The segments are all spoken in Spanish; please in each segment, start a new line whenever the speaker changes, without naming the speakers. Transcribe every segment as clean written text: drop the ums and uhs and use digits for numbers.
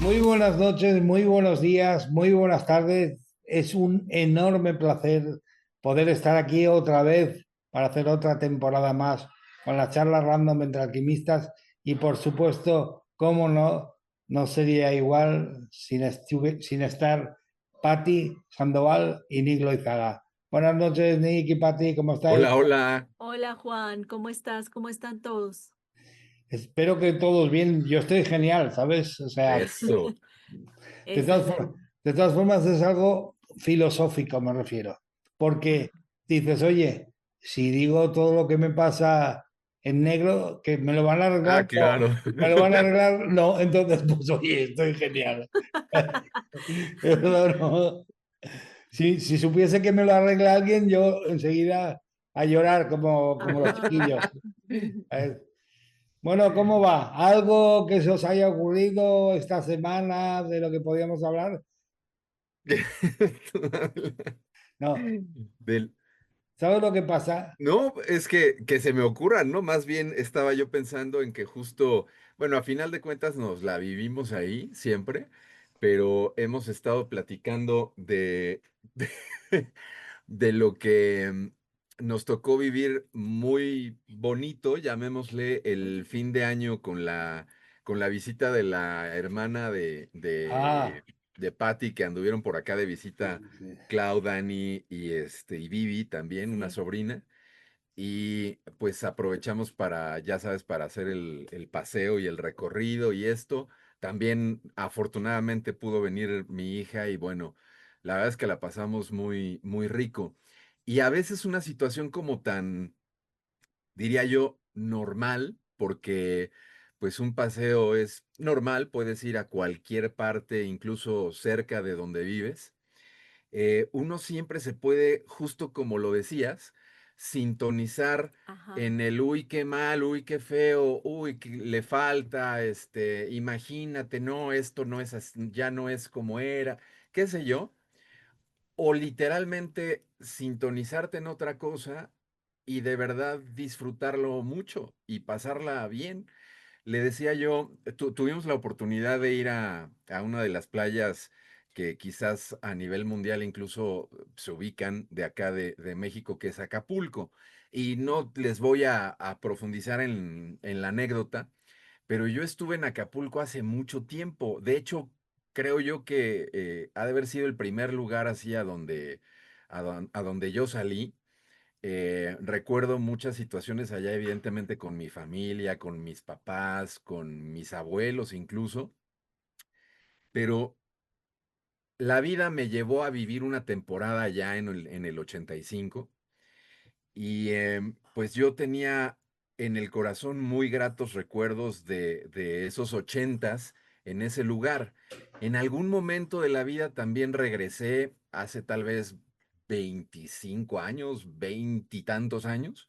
Muy buenas noches, muy buenos días, muy buenas tardes. Es un enorme placer poder estar aquí otra vez para hacer otra temporada más con las charlas random entre alquimistas y por supuesto, cómo no, no sería igual sin estar Patti Sandoval y Nick Loizaga. Buenas noches, Nick y Patti, ¿cómo estáis?
Hola, hola.
Hola Juan, ¿cómo estás? ¿Cómo están todos?
Espero que todos bien. Yo estoy genial, ¿sabes? O sea,
Eso.
De
Eso
todas,
es.
de todas formas, es algo filosófico, me refiero. Porque dices, oye, si digo todo lo que me pasa en negro, que me lo van a
Ah,
arreglar, no,
claro.
me lo van a arreglar, no, entonces, pues oye, estoy genial. Pero no, si supiese que me lo arregla alguien, yo enseguida a llorar como los
Ajá.
chiquillos. ¿Sabes? Bueno, ¿cómo va? ¿Algo que se os haya ocurrido esta semana de lo que podíamos hablar? No,
Del...
¿sabes lo que pasa?
No, es que se me ocurran, ¿no? Más bien estaba yo pensando en que justo, bueno, a final de cuentas nos la vivimos ahí siempre, pero hemos estado platicando de lo que nos tocó vivir muy bonito, llamémosle el fin de año con la visita de la hermana
Ah,
de Patty que anduvieron por acá de visita,
sí,
Clau, Dani y Vivi también, una
Sí.
sobrina. Y pues aprovechamos para, ya sabes, para hacer el paseo y el recorrido y esto. También afortunadamente pudo venir mi hija y bueno, la verdad es que la pasamos muy, muy rico. Y a veces una situación como tan, diría yo, normal, porque pues un paseo es normal, puedes ir a cualquier parte, incluso cerca de donde vives. Uno siempre se puede, justo como lo decías, sintonizar
Ajá.
en el uy, qué mal, uy, qué feo, uy, que le falta, imagínate, no, esto no es ya no es como era, qué sé yo, o literalmente sintonizarte en otra cosa y de verdad disfrutarlo mucho y pasarla bien. Le decía yo, tuvimos la oportunidad de ir a una de las playas que quizás a nivel mundial incluso se ubican de acá de México, que es Acapulco. Y no les voy a profundizar en la anécdota, pero yo estuve en Acapulco hace mucho tiempo. De hecho, creo yo que ha de haber sido el primer lugar así a donde yo salí. Recuerdo muchas situaciones allá, evidentemente, con mi familia, con mis papás, con mis abuelos incluso, pero la vida me llevó a vivir una temporada allá en el 85 y pues yo tenía en el corazón muy gratos recuerdos de esos ochentas en ese lugar. En algún momento de la vida también regresé hace tal vez 25 años, veintitantos años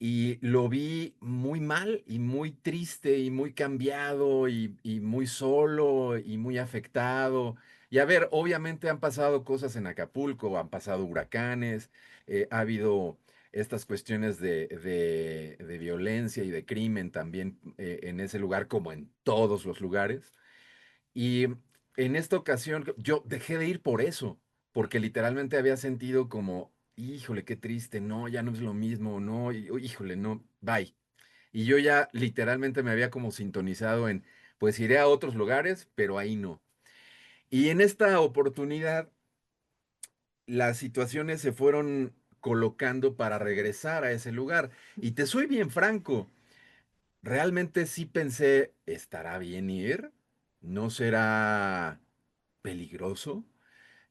y lo vi muy mal y muy triste y muy cambiado y muy solo y muy afectado. Y a ver, obviamente han pasado cosas en Acapulco, han pasado huracanes, ha habido estas cuestiones de violencia y de crimen también en ese lugar, como en todos los lugares. Y en esta ocasión yo dejé de ir por eso, porque literalmente había sentido como, híjole, qué triste, no, ya no es lo mismo, no, híjole, no, bye. Y yo ya literalmente me había como sintonizado en, pues iré a otros lugares, pero ahí no. Y en esta oportunidad, las situaciones se fueron colocando para regresar a ese lugar. Y te soy bien franco, realmente sí pensé, ¿estará bien ir? ¿No será peligroso?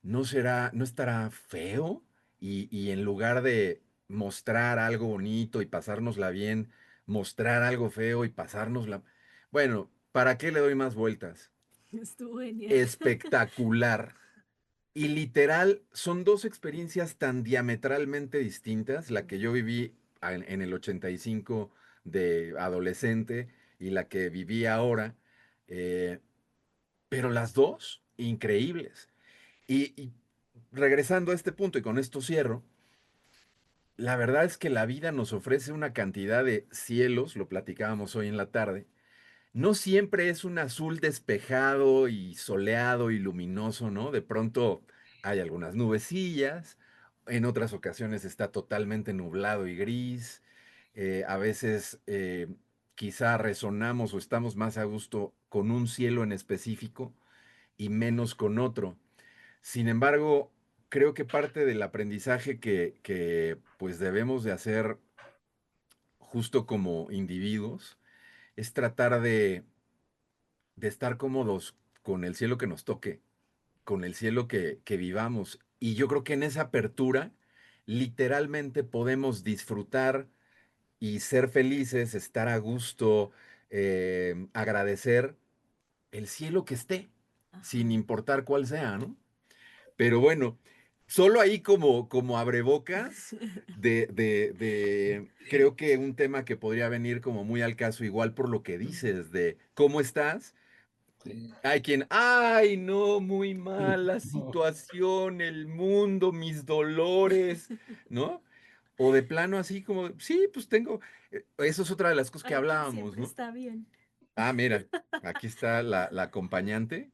¿No será, no estará feo? Y en lugar de mostrar algo bonito y pasárnosla bien, mostrar algo feo y pasárnosla... Bueno, ¿para qué le doy más vueltas?
Estuvo genial.
Espectacular. Y literal, son dos experiencias tan diametralmente distintas, la que yo viví en el 85 de adolescente y la que viví ahora, eh, pero las dos increíbles. Y regresando a este punto y con esto cierro, la verdad es que la vida nos ofrece una cantidad de cielos, lo platicábamos hoy en la tarde, no siempre es un azul despejado y soleado y luminoso, ¿no? De pronto hay algunas nubecillas, en otras ocasiones está totalmente nublado y gris, a veces quizá resonamos o estamos más a gusto con un cielo en específico y menos con otro. Sin embargo, creo que parte del aprendizaje que pues debemos de hacer justo como individuos es tratar de estar cómodos con el cielo que nos toque, con el cielo que vivamos. Y yo creo que en esa apertura, literalmente podemos disfrutar y ser felices, estar a gusto, agradecer el cielo que esté, sin
Ajá.
importar cuál sea, ¿no? Pero bueno, solo ahí como abrebocas creo que un tema que podría venir como muy al caso, igual por lo que dices, de cómo estás.
Sí.
Hay quien, ay, no, muy mala situación, el mundo, mis dolores, ¿no? O de plano así como, sí, pues tengo, eso es otra de las cosas que
Hay quien
hablábamos,
siempre
¿no?
está bien.
Ah, mira, aquí está la acompañante,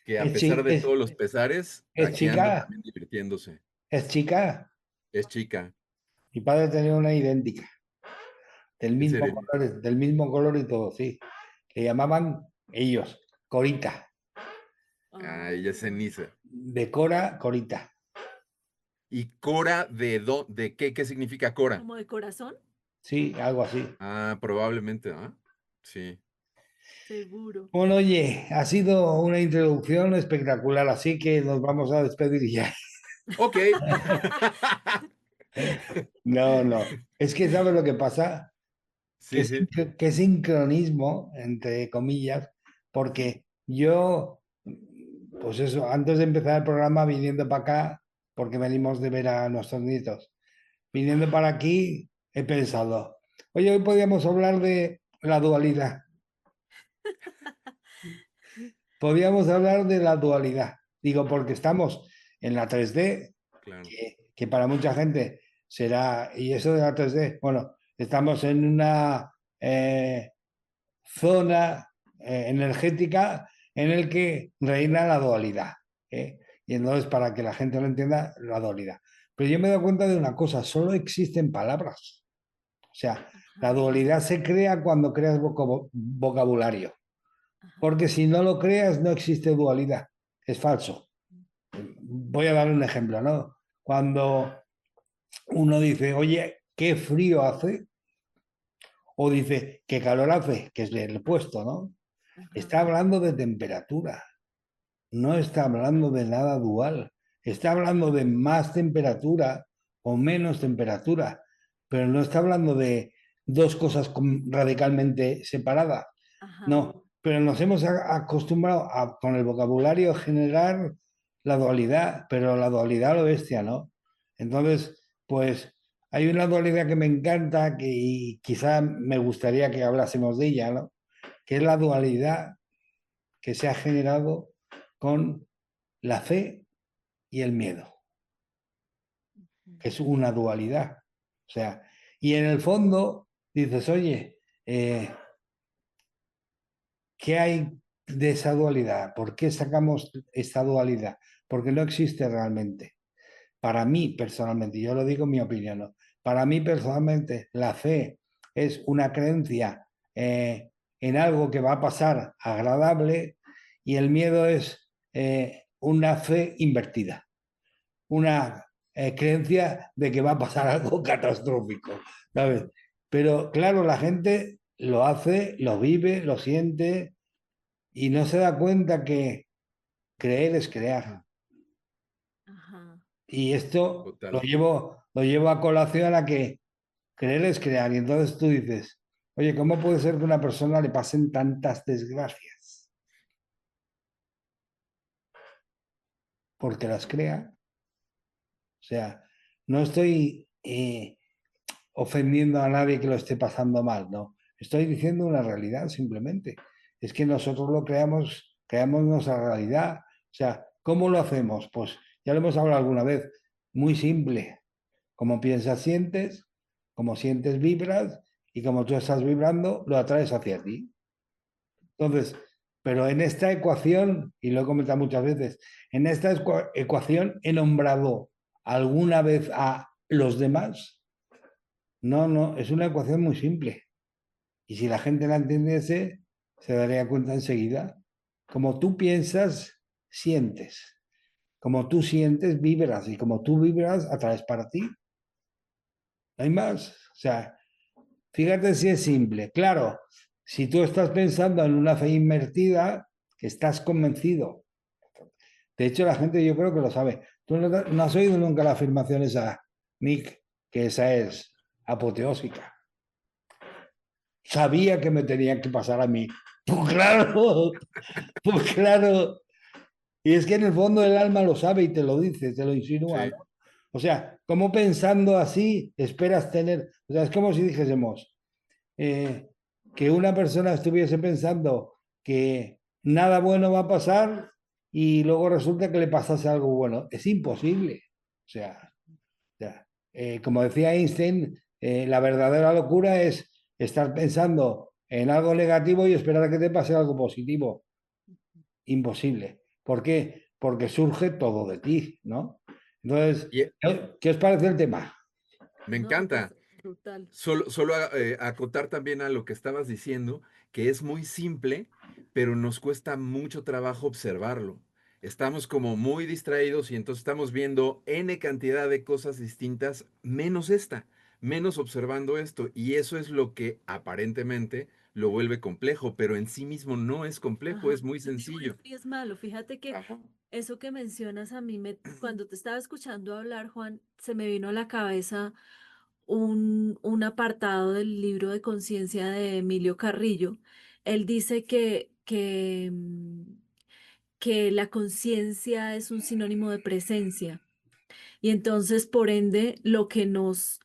que a
Es,
pesar
chi-
de
es,
todos los pesares,
es
aquí anda
chica,
también divirtiéndose.
es chica.
Es chica,
Mi padre tenía una idéntica,
en serio.
del mismo color y todo, sí. Le llamaban ellos Corita,
Ah, ella es
Oh,
ceniza.
de Cora, Corita.
¿Y Cora de qué? ¿Qué significa Cora?
¿como de corazón?
Sí, algo así.
Ah, probablemente, ¿ah? Sí.
Seguro.
Bueno, oye, ha sido una introducción espectacular, así que nos vamos a despedir ya.
Ok.
No, no. Es que ¿sabes lo que pasa?
Sí, sí,
Qué sincronismo, entre comillas, porque yo, pues eso, antes de empezar el programa, viniendo para acá, porque venimos de ver a nuestros nietos, viniendo para aquí, he pensado, oye, hoy podríamos hablar de la dualidad. Podríamos hablar de la dualidad. Digo, porque estamos en la 3D,
claro.
que para mucha gente será, y eso de la 3D, bueno, estamos en una zona energética en el que reina la dualidad. ¿Eh? Y entonces, para que la gente lo entienda, la dualidad. Pero yo me he dado cuenta de una cosa, solo existen palabras. O sea, la
Ajá,
dualidad se crea cuando creas vocabulario.
ajá.
Porque si no lo creas, no existe dualidad. Es falso. Voy a dar un ejemplo, ¿no? Cuando uno dice, oye, qué frío hace, o dice, qué calor hace, que es el puesto, ¿no?
Ajá,
Está hablando de temperatura, no está hablando de nada dual. Está hablando de más temperatura o menos temperatura, pero no está hablando de dos cosas radicalmente separadas.
ajá,
No, pero nos hemos acostumbrado con el vocabulario a generar la dualidad, pero la dualidad a lo bestia, ¿no? Entonces, pues hay una dualidad que me encanta que y quizá me gustaría que hablásemos de ella, ¿no? Que es la dualidad que se ha generado con la fe y el miedo, que es una dualidad. O sea, y en el fondo dices, oye, ¿qué hay de esa dualidad? ¿Por qué sacamos esta dualidad? Porque no existe realmente. Para mí personalmente, yo lo digo en mi opinión, ¿no? Para mí personalmente la fe es una creencia en algo que va a pasar agradable y el miedo es una fe invertida, una creencia de que va a pasar algo catastrófico, ¿sabes? Pero claro, la gente lo hace, lo vive, lo siente y no se da cuenta que creer es crear.
ajá.
Y esto
Total.
lo llevo a colación a que creer es crear. Y entonces tú dices, oye, ¿cómo puede ser que a una persona le pasen tantas desgracias? Porque las crea. O sea, no estoy ofendiendo a nadie que lo esté pasando mal, no. Estoy diciendo una realidad simplemente. Es que nosotros lo creamos, creamos nuestra realidad. O sea, ¿cómo lo hacemos? Pues ya lo hemos hablado alguna vez. Muy simple. Como piensas, sientes, como sientes, vibras, y como tú estás vibrando, lo atraes hacia ti. Entonces, pero en esta ecuación, y lo he comentado muchas veces, en esta ecuación he nombrado alguna vez a los demás. No, no, es una ecuación muy simple. Y si la gente la entendiese, se daría cuenta enseguida. Como tú piensas, sientes. Como tú sientes, vibras. Y como tú vibras, atraes para ti. No hay más. O sea, fíjate si es simple. Claro, si tú estás pensando en una fe invertida, que estás convencido. De hecho, la gente yo creo que lo sabe. Tú no has oído nunca la afirmación esa, Nick, que esa es apoteósica. Sabía que me tenía que pasar a mí. Pues claro, pues claro. Y es que en el fondo el alma lo sabe y te lo dice, te lo insinúa,
Sí.
¿no? O sea, ¿cómo pensando así esperas tener? O sea, es como si dijésemos eh, que una persona estuviese pensando que nada bueno va a pasar y luego resulta que le pasase algo bueno. Es imposible. O sea, como decía Einstein, la verdadera locura es estar pensando en algo negativo y esperar a que te pase algo positivo. Imposible. ¿Por qué? Porque surge todo de ti, ¿no? Entonces,
Y
¿qué os parece el tema?
me
No, pues
encanta.
brutal.
Solo acotar también a lo que estabas diciendo, que es muy simple, pero nos cuesta mucho trabajo observarlo. Estamos como muy distraídos y entonces estamos viendo N cantidad de cosas distintas, menos esta, menos observando esto. Y eso es lo que aparentemente lo vuelve complejo, pero en sí mismo no es complejo,
Ajá,
es muy
no ni bueno
sencillo.
ni es malo. Fíjate que
Ajá.
eso que mencionas a mí, cuando te estaba escuchando hablar, Juan, se me vino a la cabeza un apartado del libro de conciencia de Emilio Carrillo. Él dice que la conciencia es un sinónimo de presencia. Y entonces, por ende, lo que nos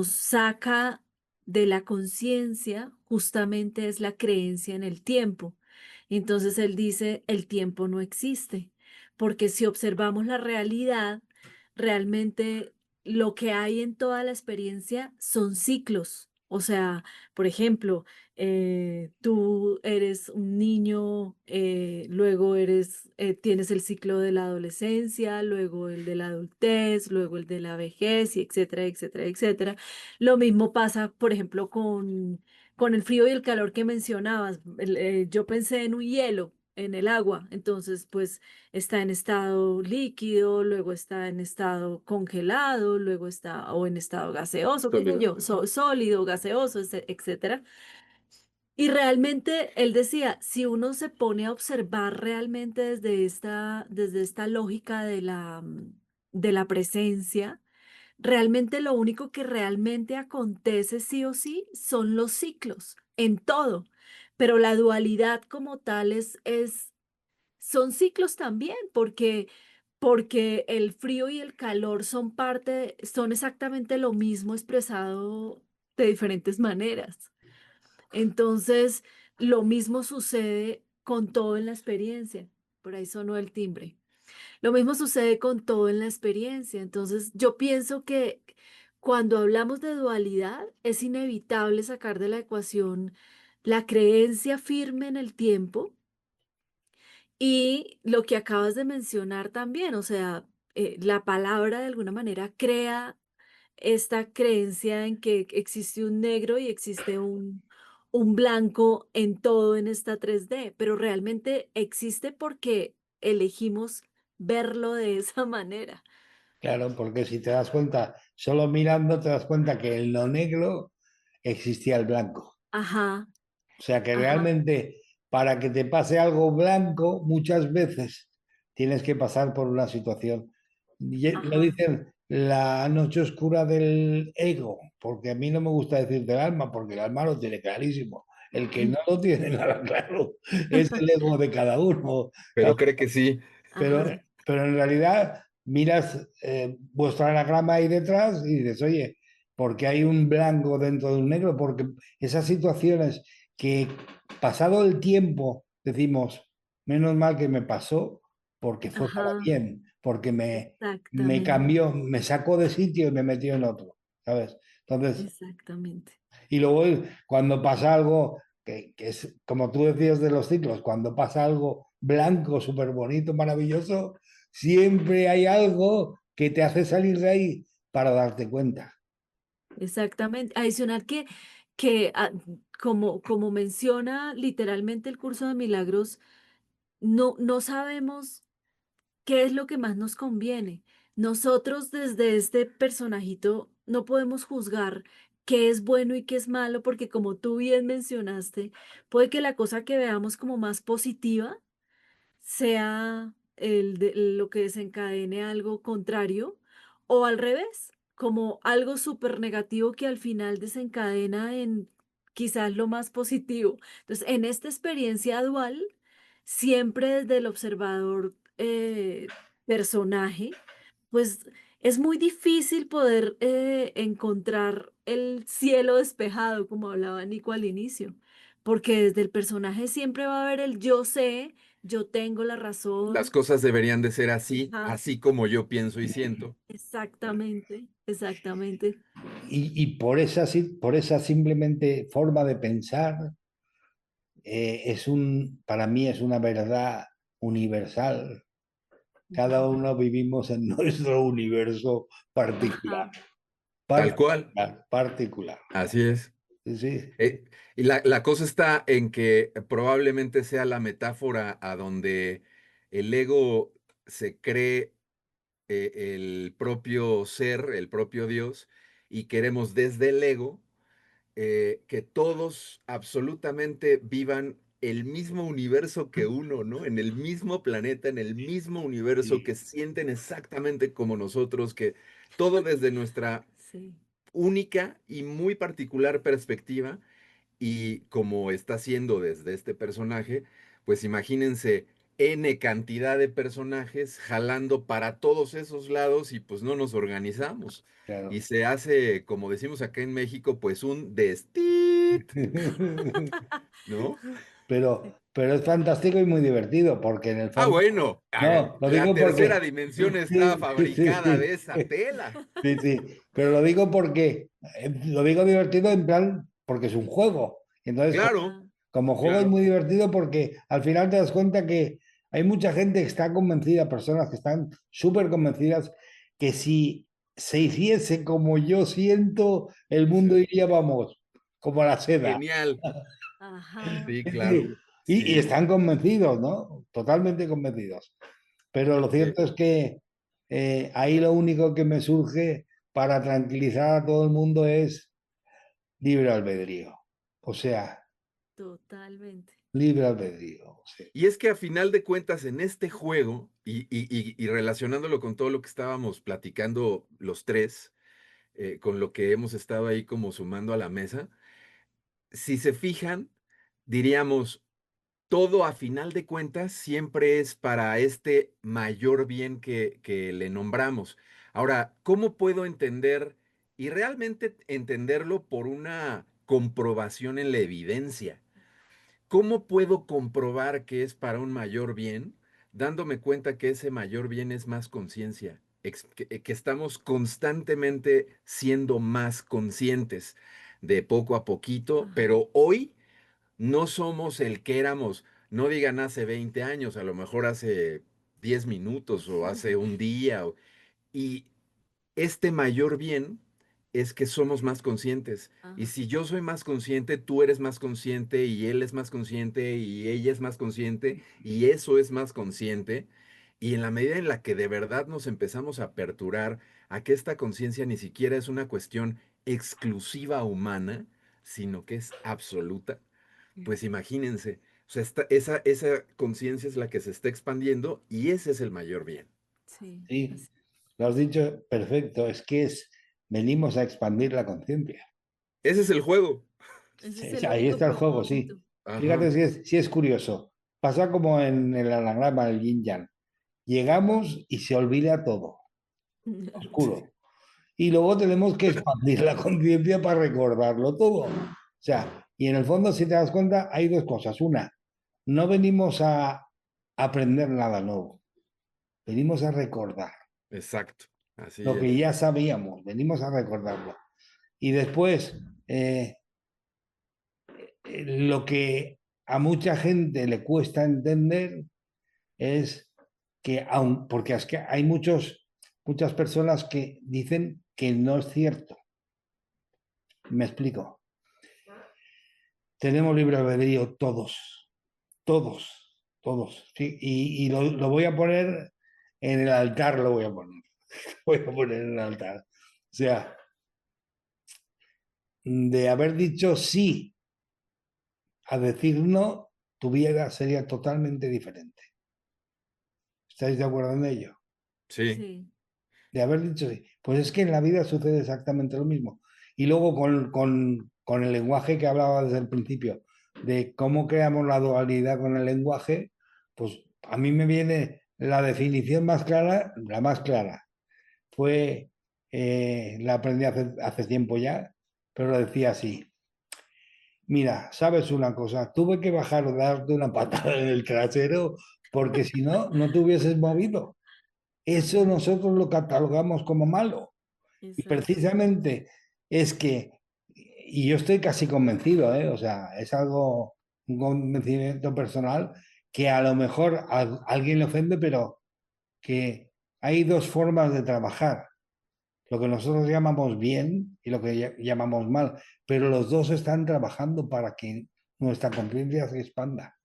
saca de la conciencia justamente es la creencia en el tiempo. Y entonces él dice, el tiempo no existe, porque si observamos la realidad, realmente lo que hay en toda la experiencia son ciclos. O sea, por ejemplo, tú eres un niño, luego tienes el ciclo de la adolescencia, luego el de la adultez, luego el de la vejez, y etcétera, etcétera, etcétera. Lo mismo pasa, por ejemplo, con el frío y el calor que mencionabas. Yo pensé en un hielo, en el agua, entonces pues está en estado líquido, luego está en estado congelado, luego está o en estado gaseoso, qué sé
Sólido.
yo, sólido, gaseoso, etcétera. Y realmente él decía, si uno se pone a observar realmente desde esta lógica de la presencia, realmente lo único que realmente acontece sí o sí son los ciclos en todo, pero la dualidad como tal son ciclos también, porque el frío y el calor son exactamente lo mismo expresado de diferentes maneras. Entonces, lo mismo sucede con todo en la experiencia. Por ahí sonó el timbre. Lo mismo sucede con todo en la experiencia. Entonces, yo pienso que cuando hablamos de dualidad, es inevitable sacar de la ecuación la creencia firme en el tiempo y lo que acabas de mencionar también, o sea, la palabra de alguna manera crea esta creencia en que existe un negro y existe un blanco en todo en esta 3D, pero realmente existe porque elegimos verlo de esa manera.
Claro, porque si te das cuenta, solo mirando te das cuenta que en lo negro existía el blanco.
Ajá,
O sea que
ajá,
realmente para que te pase algo blanco, muchas veces tienes que pasar por una situación. Lo
ajá,
dicen la noche oscura del ego, porque a mí no me gusta decir del alma, porque el alma lo tiene clarísimo. El que
mm,
no lo tiene nada claro es el ego de cada uno.
Pero cree que sí.
Pero,
ajá,
pero en realidad miras vuestro anagrama ahí detrás y dices, oye, ¿por qué hay un blanco dentro de un negro? Porque esas situaciones que pasado el tiempo decimos, menos mal que me pasó porque fue para
ajá,
bien, porque me
exactamente,
cambió, me sacó de sitio y me metió en otro, ¿sabes? Entonces,
exactamente.
y luego cuando pasa algo que es, como tú decías de los ciclos, cuando pasa algo blanco, súper bonito, maravilloso, siempre hay algo que te hace salir de ahí para darte cuenta.
Exactamente. Adicional que como menciona literalmente el curso de milagros, no sabemos qué es lo que más nos conviene. Nosotros desde este personajito no podemos juzgar qué es bueno y qué es malo, porque como tú bien mencionaste, puede que la cosa que veamos como más positiva sea lo que desencadene algo contrario, o al revés, como algo súper negativo que al final desencadena en quizás lo más positivo. Entonces, en esta experiencia dual, siempre desde el observador personaje, pues es muy difícil poder encontrar el cielo despejado, como hablaba Nico al inicio, porque desde el personaje siempre va a haber el yo sé, yo tengo la
Las
razón.
cosas deberían de ser así,
Ajá,
así como yo pienso y siento.
exactamente, exactamente.
Y por esa simplemente forma de pensar, para mí es una verdad universal. Cada
Ujú.
uno vivimos en nuestro universo particular,
Ajá,
Tal cual,
particular.
así es.
Sí, sí,
Y la cosa está en que probablemente sea la metáfora a donde el ego se cree el propio ser, el propio Dios, y queremos desde el ego que todos absolutamente vivan el mismo universo que uno, ¿no? En el mismo planeta, en el mismo universo,
sí,
que sienten exactamente como nosotros, que todo desde nuestra
sí.
única y muy particular perspectiva y como está haciendo desde este personaje, pues imagínense N cantidad de personajes jalando para todos esos lados y pues no nos organizamos. Y
claro.
se hace, como decimos acá en México, pues un destit, ¿no?
Sí.
Pero es fantástico y muy divertido, porque en el
Ah,
fondo,
bueno, a ver,
no, lo
la
digo
tercera
porque,
dimensión está
sí, sí,
fabricada de
sí,
esa tela.
sí, sí, pero lo digo porque, lo digo divertido en plan, porque es un juego. Entonces,
Claro,
Ajá,
como juego es
claro.
muy divertido porque al final te das cuenta que hay mucha gente que está convencida, personas que están súper convencidas que si se hiciese como yo siento, el mundo
Sí.
iría, vamos, como a la seda.
Genial.
ajá,
Sí, claro.
Sí. Y
Sí.
están convencidos, ¿no? Totalmente convencidos. Pero lo
Eh,
cierto es que ahí lo único que me surge para tranquilizar a todo el mundo es libre albedrío. O sea,
totalmente.
libre albedrío. Sí.
Y es que a final de cuentas, en este juego, y relacionándolo con todo lo que estábamos platicando los tres, con lo que hemos estado ahí como sumando a la mesa, si se fijan, diríamos, todo a final de cuentas siempre es para este mayor bien que le nombramos. Ahora, ¿cómo puedo entender y realmente entenderlo por una comprobación en la evidencia? ¿Cómo puedo comprobar que es para un mayor bien, dándome cuenta que ese mayor bien es más conciencia, que estamos constantemente siendo más conscientes de poco a poquito,
Ajá,
pero hoy no somos el que éramos, no digan hace 20 años, a lo mejor hace 10 minutos o hace un día, y este mayor bien es que somos más conscientes. Y
ajá.
si yo soy más consciente, tú eres más consciente y él es más consciente y ella es más consciente y eso es más consciente. Y en la medida en la que de verdad nos empezamos a aperturar a que esta conciencia ni siquiera es una cuestión exclusiva humana, sino que es absoluta, pues imagínense, o sea, esa conciencia es la que se está expandiendo y ese es el mayor bien.
Sí,
Sí,
así.
lo has dicho perfecto. Venimos a expandir la conciencia.
Ese es el juego.
Ese es
Sí,
el
sí, ahí
único
está el juego, sí.
propósito.
Fíjate
Ajá.
si es curioso. Pasa como en el anagrama del yin yang. Llegamos y se olvida todo, oscuro. Y luego tenemos que expandir la conciencia para recordarlo todo. O sea, y en el fondo, si te das cuenta, hay dos cosas. Una, no venimos a aprender nada nuevo, venimos a recordar
Exacto, así
lo que
es.
ya sabíamos, venimos a recordarlo. Y después, eh, lo que a mucha gente le cuesta entender es que, aun, porque es que hay muchas personas que dicen que no es cierto. Me explico. Tenemos libre albedrío todos, todos. ¿Sí? Y lo voy a poner en el altar, lo voy a poner. Voy a poner en el altar. O sea, de haber dicho sí a decir no, tu vida sería totalmente diferente. ¿Estáis de acuerdo en ello?
Sí.
Sí,
De haber dicho sí. Pues es que en la vida sucede exactamente lo mismo. Y luego con el lenguaje que hablaba desde el principio, de cómo creamos la dualidad con el lenguaje, pues a mí me viene la definición más clara, la más clara. Fue, la aprendí hace tiempo ya, pero lo decía así. Mira, sabes una cosa, tuve que bajar o darte una patada en el trasero porque si no, no te hubieses movido. Eso nosotros lo catalogamos como malo. Y
exacto.
precisamente es que, y yo estoy casi convencido, ¿eh? O sea, es algo, un convencimiento personal, que a lo mejor a alguien le ofende, pero que hay dos formas de trabajar. Lo que nosotros llamamos bien y lo que llamamos mal, pero los dos están trabajando para que nuestra conciencia se expanda.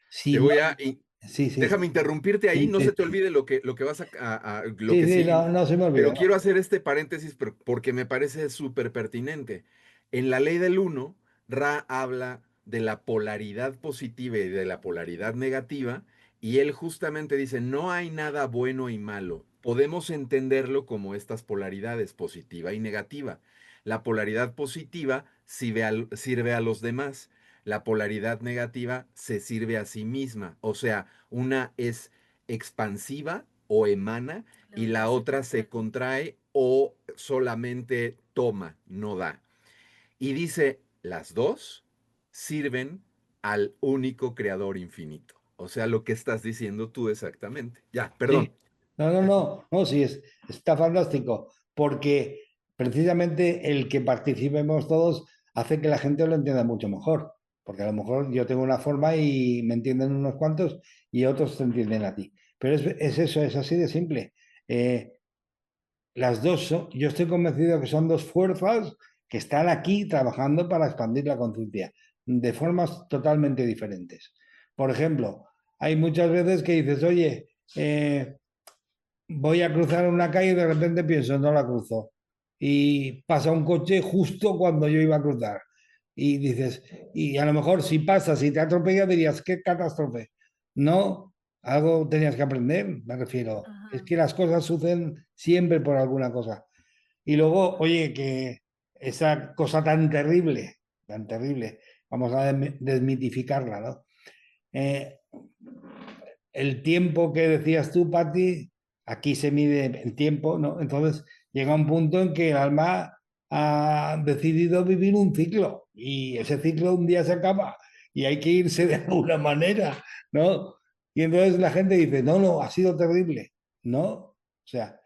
Si
Te
no,
voy a...
sí, sí,
Déjame interrumpirte ahí,
sí,
no
sí,
se te olvide lo que vas lo
sí,
que
sí,
sigue,
no, no se me olvida,
pero
no.
quiero hacer este paréntesis porque me parece súper pertinente. En la ley del uno, Ra habla de la polaridad positiva y de la polaridad negativa, y él justamente dice, no hay nada bueno y malo. Podemos entenderlo como estas polaridades, positiva y negativa. La polaridad positiva sirve a los demás. La polaridad negativa se sirve a sí misma. O sea, una es expansiva o emana
La
y
otra
la
se
otra se
contrae.
contrae o solamente toma, no da. Y dice, las dos sirven al único creador infinito. O sea, lo que estás diciendo tú exactamente. Ya, perdón.
Sí, no, sí, está fantástico, porque precisamente el que participemos todos hace que la gente lo entienda mucho mejor, porque a lo mejor yo tengo una forma y me entienden unos cuantos y otros te entienden a ti. Pero es eso, es así de simple. Eh, las dos, yo estoy convencido que son dos fuerzas que están aquí trabajando para expandir la conciencia de formas totalmente diferentes. Por ejemplo, hay muchas veces que dices, oye, voy a cruzar una calle y de repente pienso, no la cruzo. Y pasa un coche justo cuando yo iba a cruzar. Y dices, y a lo mejor si pasa, si te atropella, dirías, qué catástrofe. No, algo tenías que aprender, me refiero. Es
Ajá.
que las cosas suceden siempre por alguna cosa. Y luego, oye, que esa cosa tan terrible, vamos a desmitificarla, ¿no? Eh, el tiempo que decías tú, Patti, aquí se mide en tiempo, ¿no? Entonces llega un punto en que el alma ha decidido vivir un ciclo y ese ciclo un día se acaba y hay que irse de alguna manera, ¿no? Y entonces la gente dice, no, ha sido terrible, ¿no? O sea,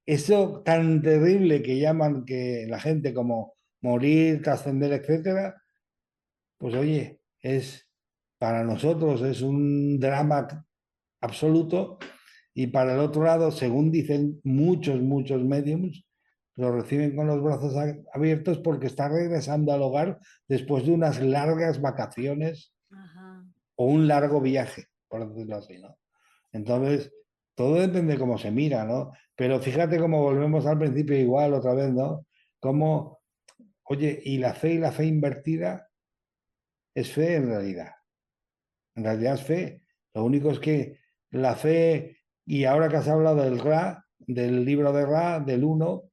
eso tan terrible que llaman que la gente como morir, trascender, etcétera, pues oye, es para nosotros es un drama absoluto y para el otro lado, según dicen muchos mediums, lo reciben con los brazos abiertos porque está regresando al hogar después de unas largas vacaciones
Ajá.
o un largo viaje, por decirlo así, ¿no? Entonces, todo depende de cómo se mira, ¿no? Pero fíjate cómo volvemos al principio igual otra vez, ¿no? Como, oye, y la fe invertida es fe en realidad. En realidad es fe. Lo único es que la fe, y ahora que has hablado del Ra, del libro de Ra, del uno,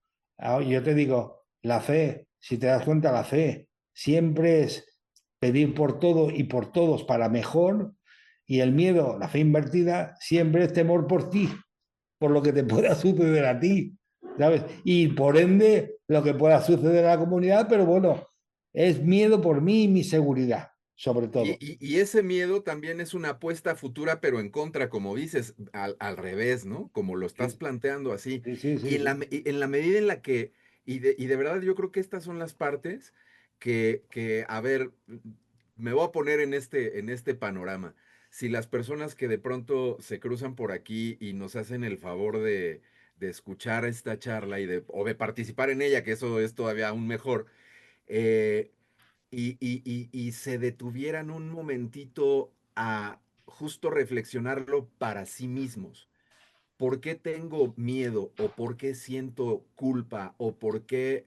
yo te digo, la fe, si te das cuenta, la fe siempre es pedir por todo y por todos para mejor, y el miedo, la fe invertida, siempre es temor por ti, por lo que te pueda suceder a ti, ¿sabes? Y por ende, lo que pueda suceder a la comunidad, pero bueno, es miedo por mí y mi seguridad, sobre todo.
Y ese miedo también es una apuesta futura, pero en contra, como dices, al revés, ¿no? Como lo estás
Sí,
planteando así.
sí, sí,
Y
sí, sí.
y en la medida en la y de verdad yo creo que estas son las partes a ver, me voy a poner en este panorama. Si las personas que de pronto se cruzan por aquí y nos hacen el favor de escuchar esta charla o de participar en ella, que eso es todavía aún mejor, eh, y se detuvieran un momentito a justo reflexionarlo para sí mismos. ¿Por qué tengo miedo o por qué siento culpa o por qué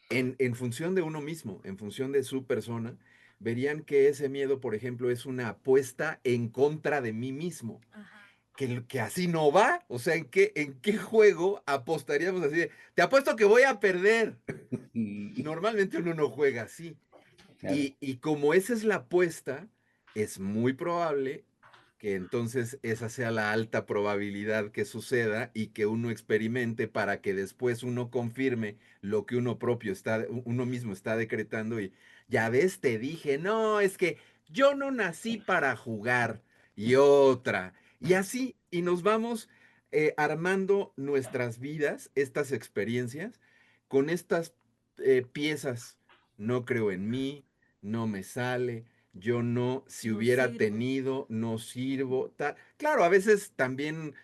en función de uno mismo, en función de su persona, verían que ese miedo, por ejemplo, es una apuesta en contra de mí mismo?
Ajá.
Que así no va. O sea, ¿en qué juego apostaríamos así de, te apuesto que voy a perder? Normalmente uno no juega así.
Claro.
Y como esa es la apuesta, es muy probable que entonces esa sea la alta probabilidad que suceda y que uno experimente para que después uno confirme lo que uno mismo está decretando y ya ves, te dije, no, es que yo no nací para jugar y otra. Y así, y nos vamos armando nuestras vidas, estas experiencias, con estas piezas. No creo en mí, no me sale, yo no, si
No
hubiera
sirvo.
tenido, no sirvo, tal. Claro, a veces también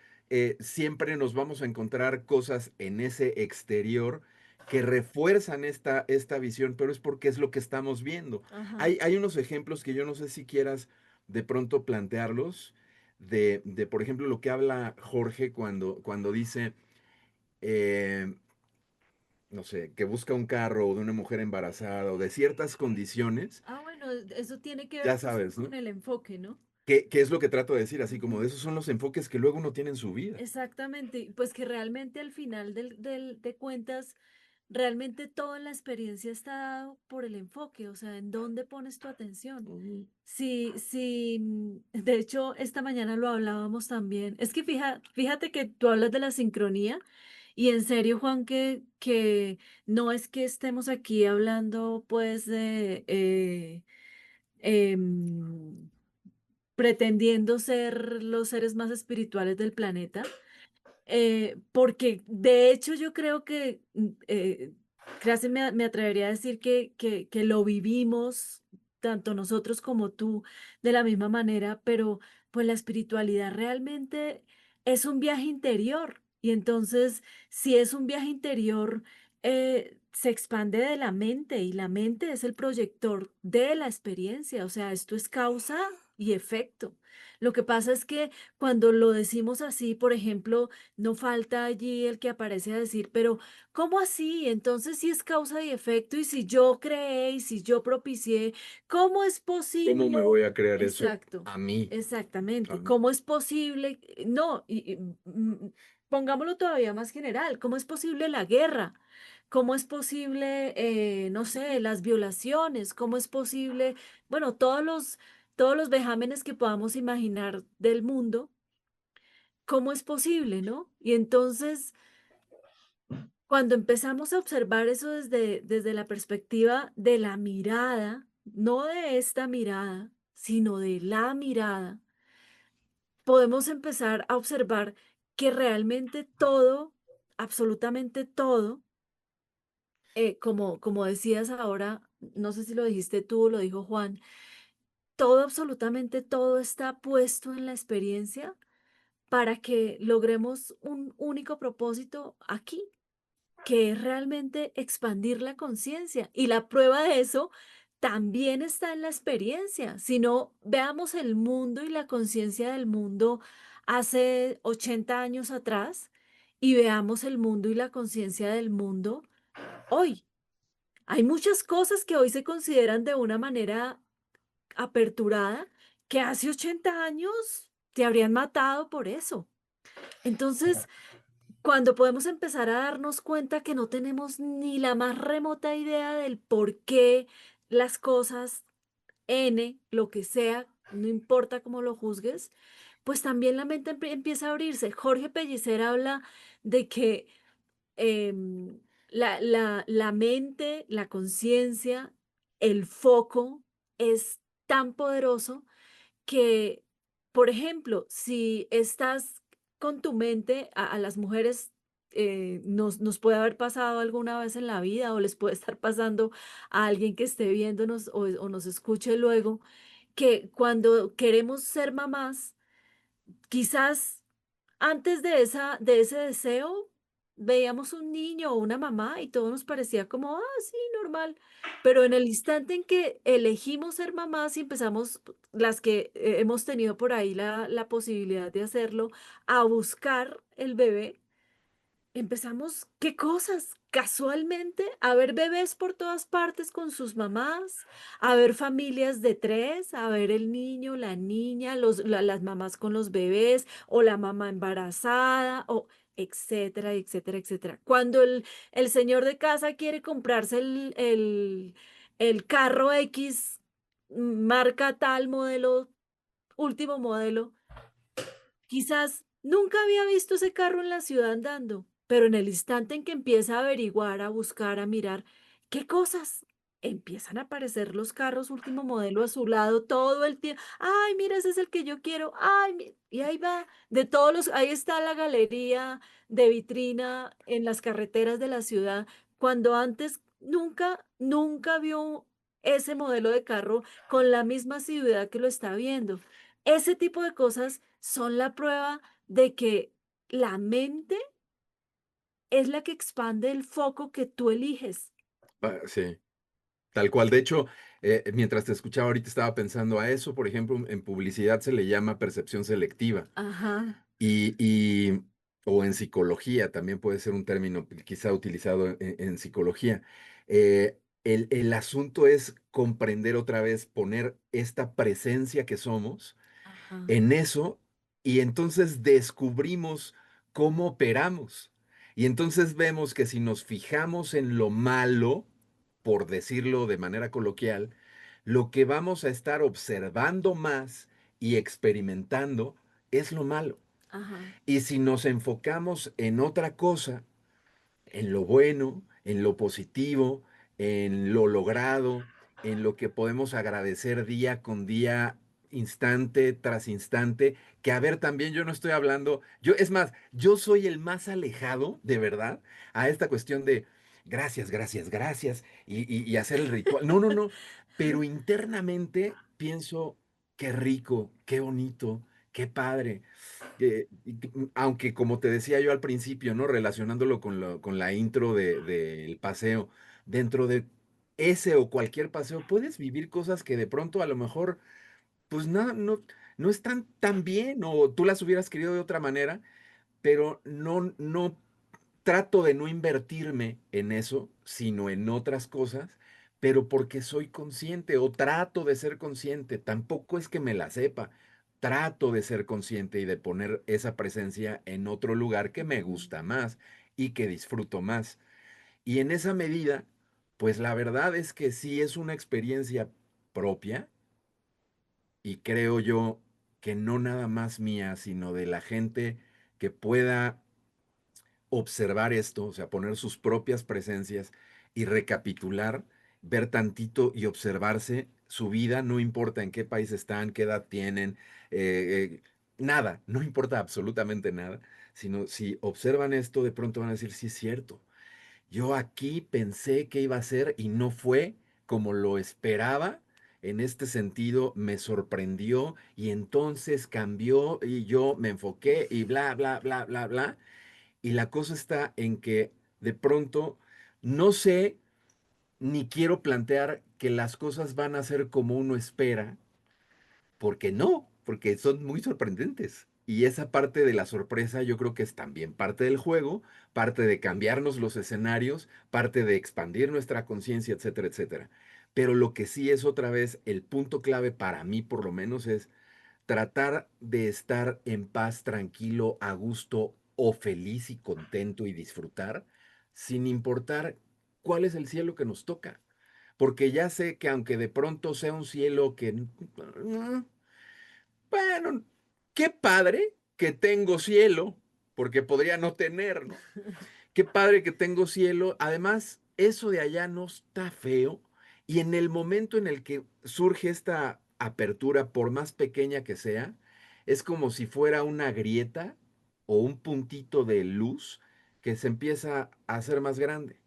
siempre nos vamos a encontrar cosas en ese exterior que refuerzan esta visión, pero es porque es lo que estamos viendo.
Ajá.
Hay unos ejemplos que yo no sé si quieras de pronto plantearlos, por ejemplo, lo que habla Jorge cuando dice, eh, no sé, que busca un carro o de una mujer embarazada o de ciertas condiciones,
Ah, bueno, eso tiene que ver
ya
justo
sabes,
con
¿no?
el enfoque, ¿no?
¿Qué es lo que trato de decir? Así como
Ujú.
de esos son los enfoques que luego uno tiene en su vida.
Exactamente, y pues que realmente al final de cuentas, realmente toda la experiencia está dado por el enfoque, o sea, en dónde pones tu atención.
Ujú.
De hecho, esta mañana lo hablábamos también. Es que fíjate que tú hablas de la sincronía y en serio, Juan, que no es que estemos aquí hablando pues de em, pretendiendo ser los seres más espirituales del planeta, porque de hecho yo creo que casi me atrevería a decir que lo vivimos, tanto nosotros como tú, de la misma manera, pero pues la espiritualidad realmente es un viaje interior. Y entonces, si es un viaje interior, se expande de la mente y la mente es el proyector de la experiencia. O sea, esto es causa y efecto. Lo que pasa es que cuando lo decimos así, por ejemplo, no falta allí el que aparece a decir, pero ¿cómo así? Entonces, si es causa y efecto, y si yo creé, y si yo propicié, ¿cómo es
¿Cómo
posible?
me voy a crear eso
Exacto,
a mí? A
exactamente.
mí.
¿Cómo es posible? No, pongámoslo todavía más general, ¿cómo es posible la guerra? ¿Cómo es posible, no sé, las violaciones? ¿Cómo es posible, bueno, todos los vejámenes que podamos imaginar del mundo? ¿Cómo es posible, no? Y entonces, cuando empezamos a observar eso desde la perspectiva de la mirada, no de esta mirada, sino de la mirada, podemos empezar a observar que realmente todo, absolutamente todo, como decías ahora, no sé si lo dijiste tú o lo dijo Juan, todo, absolutamente todo está puesto en la experiencia para que logremos un único propósito aquí, que es realmente expandir la conciencia. Y la prueba de eso también está en la experiencia. Si no, veamos el mundo y la conciencia del mundo hace 80 años atrás y veamos el mundo y la conciencia del mundo hoy. Hay muchas cosas que hoy se consideran de una manera aperturada que hace 80 años te habrían matado por eso. Entonces, cuando podemos empezar a darnos cuenta que no tenemos ni la más remota idea del por qué las cosas, N, lo que sea, no importa cómo lo juzgues, pues también la mente empieza a abrirse. Jorge Pellicer habla de que la mente, la conciencia, el foco es tan poderoso que, por ejemplo, si estás con tu mente, a las mujeres nos puede haber pasado alguna vez en la vida o les puede estar pasando a alguien que esté viéndonos o nos escuche luego, que cuando queremos ser mamás, quizás antes de ese deseo, veíamos un niño o una mamá y todo nos parecía como, sí, normal. Pero en el instante en que elegimos ser mamás y empezamos, las que hemos tenido por ahí la posibilidad de hacerlo, a buscar el bebé, empezamos, ¿qué cosas? Casualmente, a ver bebés por todas partes con sus mamás, a ver familias de tres, a ver el niño, la niña, las mamás con los bebés, o la mamá embarazada, o etcétera, etcétera, etcétera. Cuando el señor de casa quiere comprarse el carro X, marca tal, modelo, último modelo, quizás nunca había visto ese carro en la ciudad andando, pero en el instante en que empieza a averiguar, a buscar, a mirar, ¿qué cosas? Empiezan a aparecer los carros último modelo a su lado todo el tiempo. Ay, mira, ese es el que yo quiero. Ay, y ahí va, de todos los, ahí está la galería de vitrina en las carreteras de la ciudad, cuando antes nunca vio ese modelo de carro con la misma asiduidad que lo está viendo. Ese tipo de cosas son la prueba de que la mente es la que expande el foco que tú eliges.
Sí, tal cual. De hecho, mientras te escuchaba ahorita estaba pensando a eso, por ejemplo, en publicidad se le llama percepción selectiva
Ajá,
y o en psicología también puede ser un término quizá utilizado en psicología. El asunto es comprender otra vez, poner esta presencia que somos
ajá,
en eso y entonces descubrimos cómo operamos. Y entonces vemos que si nos fijamos en lo malo, por decirlo de manera coloquial, lo que vamos a estar observando más y experimentando es lo malo.
ajá,
Y si nos enfocamos en otra cosa, en lo bueno, en lo positivo, en lo logrado, en lo que podemos agradecer día con día, instante tras instante, que a ver, también yo no estoy hablando, yo es más, yo soy el más alejado, de verdad, a esta cuestión de gracias, gracias, gracias y hacer el ritual. No, no, no, pero internamente pienso, qué rico, qué bonito, qué padre aunque como te decía yo al principio, ¿no? Relacionándolo con la intro del paseo, dentro de ese o cualquier paseo puedes vivir cosas que de pronto a lo mejor, pues no están tan bien o tú las hubieras querido de otra manera, pero no trato de no invertirme en eso, sino en otras cosas, pero porque soy consciente o trato de ser consciente, tampoco es que me la sepa, trato de ser consciente y de poner esa presencia en otro lugar que me
ujú,
gusta más y que disfruto más. Y en esa medida, pues la verdad es que sí es una experiencia propia y creo yo que no nada más mía, sino de la gente que pueda observar esto, o sea, poner sus propias presencias y recapitular, ver tantito y observarse su vida, no importa en qué país están, qué edad tienen, nada, no importa absolutamente nada, sino si observan esto, de pronto van a decir, sí es cierto, yo aquí pensé que iba a ser y no fue como lo esperaba. En este sentido, me sorprendió y entonces cambió y yo me enfoqué y bla, bla, bla, bla, bla. Y la cosa está en que de pronto no sé ni quiero plantear que las cosas van a ser como uno espera, porque no, porque son muy sorprendentes. Y esa parte de la sorpresa yo creo que es también parte del juego, parte de cambiarnos los escenarios, parte de expandir nuestra conciencia, etcétera, etcétera. Pero lo que sí es otra vez el punto clave para mí por lo menos es tratar de estar en paz, tranquilo, a gusto o feliz y contento y disfrutar, sin importar cuál es el cielo que nos toca. Porque ya sé que aunque de pronto sea un cielo que, bueno, qué padre que tengo cielo, porque podría no tener, ¿no? Qué padre que tengo cielo. Además, eso de allá no está feo. Y en el momento en el que surge esta apertura, por más pequeña que sea, es como si fuera una grieta o un puntito de luz que se empieza a hacer más grande.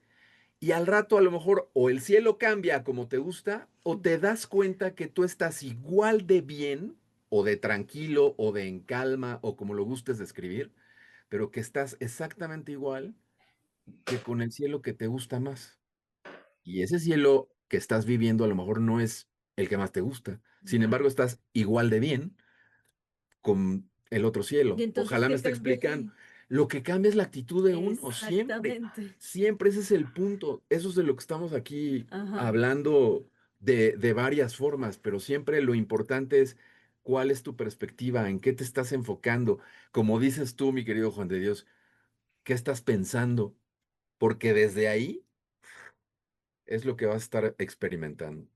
Y al rato a lo mejor o el cielo cambia como te gusta o te das cuenta que tú estás igual de bien o de tranquilo o de en calma o como lo gustes describir, pero que estás exactamente igual que con el cielo que te gusta más. Y ese cielo que estás viviendo a lo mejor no es el que más te gusta. Sin embargo, estás igual de bien con el otro
Y
cielo.
entonces,
Ojalá me
¿qué
esté
cambia
explicando.
allí?
Lo que cambia es la actitud de uno, siempre,
Exactamente.
siempre ese es el punto. Eso es de lo que estamos aquí
Ajá.
hablando de varias formas, pero siempre lo importante es cuál es tu perspectiva, en qué te estás enfocando. Como dices tú, mi querido Juan de Dios, ¿qué estás pensando? Porque desde ahí es lo que vas a estar experimentando.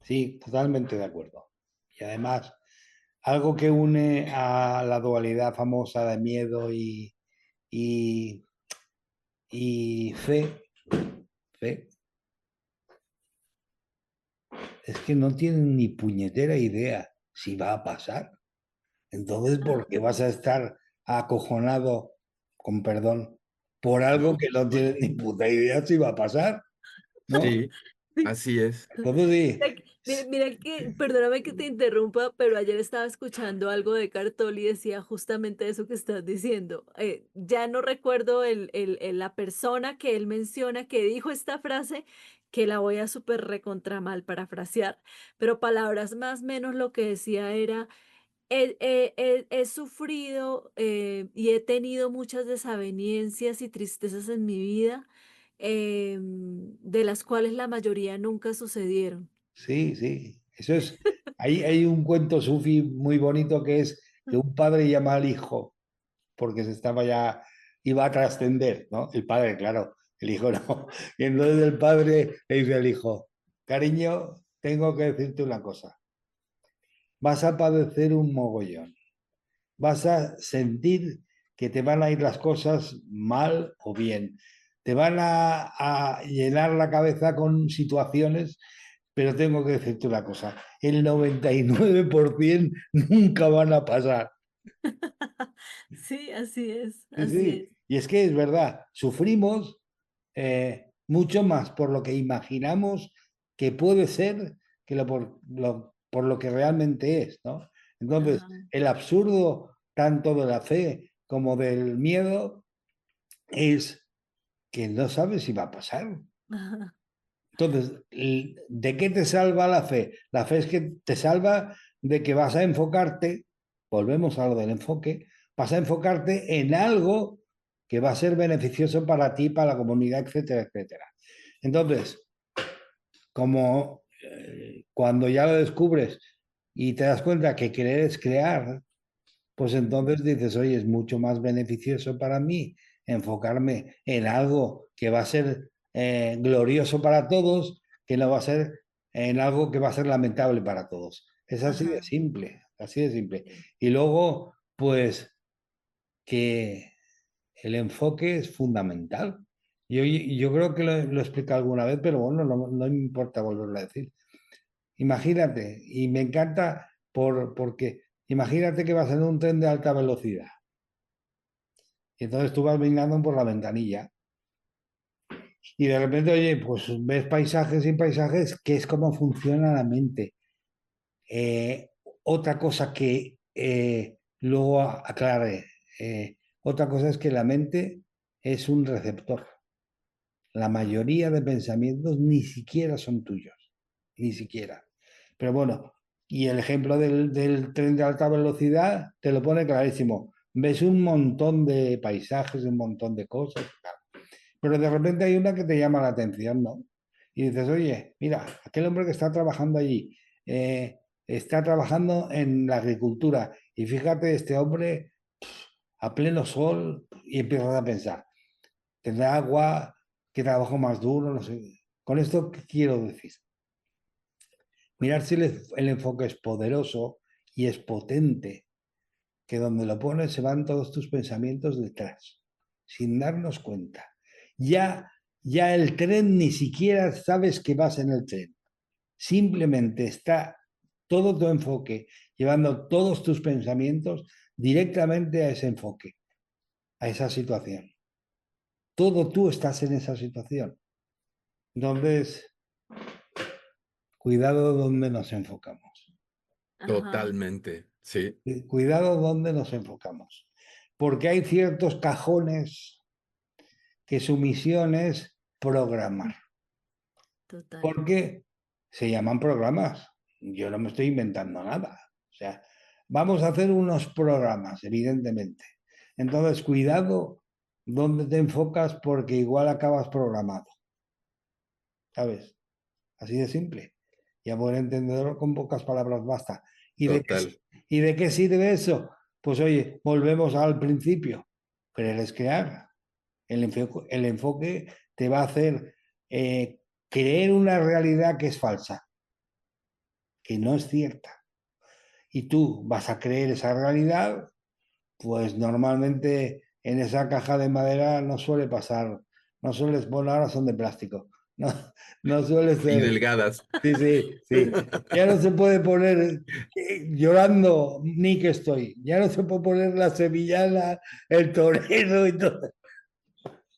Sí, totalmente de acuerdo. Y además, algo que une a la dualidad famosa de miedo y, y fe, es que no tienen ni puñetera idea si va a pasar. Entonces, ¿por qué vas a estar acojonado, con perdón, por algo
No,
que no tienes ni puta idea si va a pasar? ¿No?
sí, así es.
Entonces,
Mira mira que, perdóname que te interrumpa, pero ayer estaba escuchando algo de Cartol y decía justamente eso que estás diciendo. Ya no recuerdo la persona que él menciona que dijo esta frase, que la voy a súper recontra mal parafrasear, pero palabras más menos lo que decía era, he sufrido y he tenido muchas desavenencias y tristezas en mi vida, de las cuales la mayoría nunca sucedieron.
sí, sí. Eso es. Hay un cuento sufí muy bonito que es que un padre llama al hijo porque se estaba ya, iba a trascender, ¿no? El padre, claro, el hijo no. Y entonces el padre le dice al hijo, cariño, tengo que decirte una cosa. Vas a padecer un mogollón. Vas a sentir que te van a ir las cosas mal o bien. Te van a llenar la cabeza con situaciones, pero tengo que decirte una cosa, el 99% nunca van a pasar.
Sí, así es,
Sí,
así es.
sí. Y es que es verdad, sufrimos mucho más por lo que imaginamos que puede ser que por lo que realmente es, ¿no? Entonces,
Ajá,
el absurdo tanto de la fe como del miedo es que no sabes si va a pasar.
ajá,
Entonces, ¿de qué te salva la fe? La fe es que te salva de que vas a enfocarte, volvemos a lo del enfoque, vas a enfocarte en algo que va a ser beneficioso para ti, para la comunidad, etcétera, etcétera. Entonces, como cuando ya lo descubres y te das cuenta que quieres crear, pues entonces dices, oye, es mucho más beneficioso para mí enfocarme en algo que va a ser glorioso para todos, que no va a ser en algo que va a ser lamentable para todos. Es así de
ajá.
simple, así de simple. Y luego, pues que el enfoque es fundamental. Yo creo que lo he explicado alguna vez, pero bueno, no me importa volverlo a decir. Imagínate, y me encanta porque imagínate que vas en un tren de alta velocidad y entonces tú vas mirando por la ventanilla y de repente, oye, pues ves paisajes y paisajes, que es como funciona la mente. Eh, otra cosa que luego aclare, otra cosa es que la mente es un receptor. La mayoría de pensamientos ni siquiera son tuyos, ni siquiera. Pero bueno, y el ejemplo del tren de alta velocidad te lo pone clarísimo. Ves un montón de paisajes, un montón de cosas, claro. Pero de repente hay una que te llama la atención, ¿no? Y dices, oye, mira, aquel hombre que está trabajando allí, está trabajando en la agricultura. Y fíjate, este hombre a pleno sol, y empiezas a pensar, tendrá agua, qué trabajo más duro, no sé. Con esto, ¿qué quiero decir? Mirar si el enfoque es poderoso y es potente, que donde lo pones se van todos tus pensamientos detrás, sin darnos cuenta. Ya el tren ni siquiera sabes que vas en el tren. Simplemente está todo tu enfoque llevando todos tus pensamientos directamente a ese enfoque, a esa situación. todo tú estás en esa situación. Entonces, cuidado donde nos enfocamos.
Ajá,
Totalmente, sí,
Cuidado donde nos enfocamos. Porque hay ciertos cajones que su misión es programar.
total.
Porque se llaman programas. Yo no me estoy inventando nada. O sea, vamos a hacer unos programas, evidentemente. Entonces, cuidado donde te enfocas porque igual acabas programado. ¿Sabes? Así de simple. Ya por entenderlo con pocas palabras basta.
total.
¿Y de qué sirve eso? Pues oye, volvemos al principio. Creer es crear. El enfoque te va a hacer creer una realidad que es falsa, que no es cierta. Y tú vas a creer esa realidad, pues normalmente en esa caja de madera no suele pasar, no suele, bueno, ahora son de plástico, no, no suele
Y
ser.
delgadas.
Sí, sí, sí. Ya no se puede poner llorando ni que estoy. Ya no se puede poner la sevillana, el torero y todo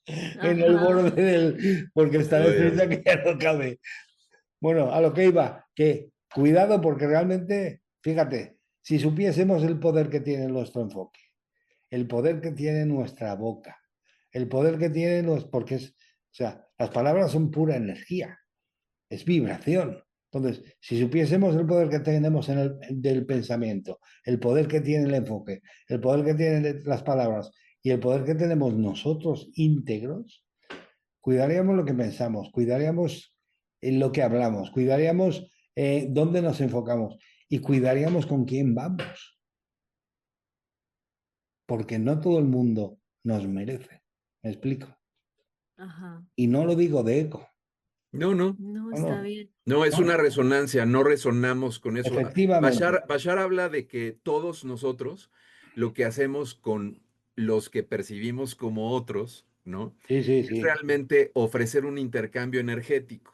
en el
Ajá,
borde del. Porque está
Oye,
destreza que ya no cabe. Bueno, a lo que iba, que cuidado porque realmente, fíjate, si supiésemos el poder que tiene nuestro enfoque, el poder que tiene nuestra boca, el poder que tiene, porque es, o sea, las palabras son pura energía, es vibración. Entonces, si supiésemos el poder que tenemos del pensamiento, el poder que tiene el enfoque, el poder que tienen las palabras y el poder que tenemos nosotros íntegros, cuidaríamos lo que pensamos, cuidaríamos en lo que hablamos, cuidaríamos dónde nos enfocamos y cuidaríamos con quién vamos, porque no todo el mundo nos merece. ¿Me explico?
ajá.
Y no lo digo de eco.
no, no.
No,
No,
está
no,
bien.
No, es una
no.
resonancia, no resonamos con eso.
Efectivamente.
Bashar habla de que todos nosotros lo que hacemos con los que percibimos como otros, ¿no?
Sí, sí,
Es
sí.
realmente ofrecer un intercambio energético.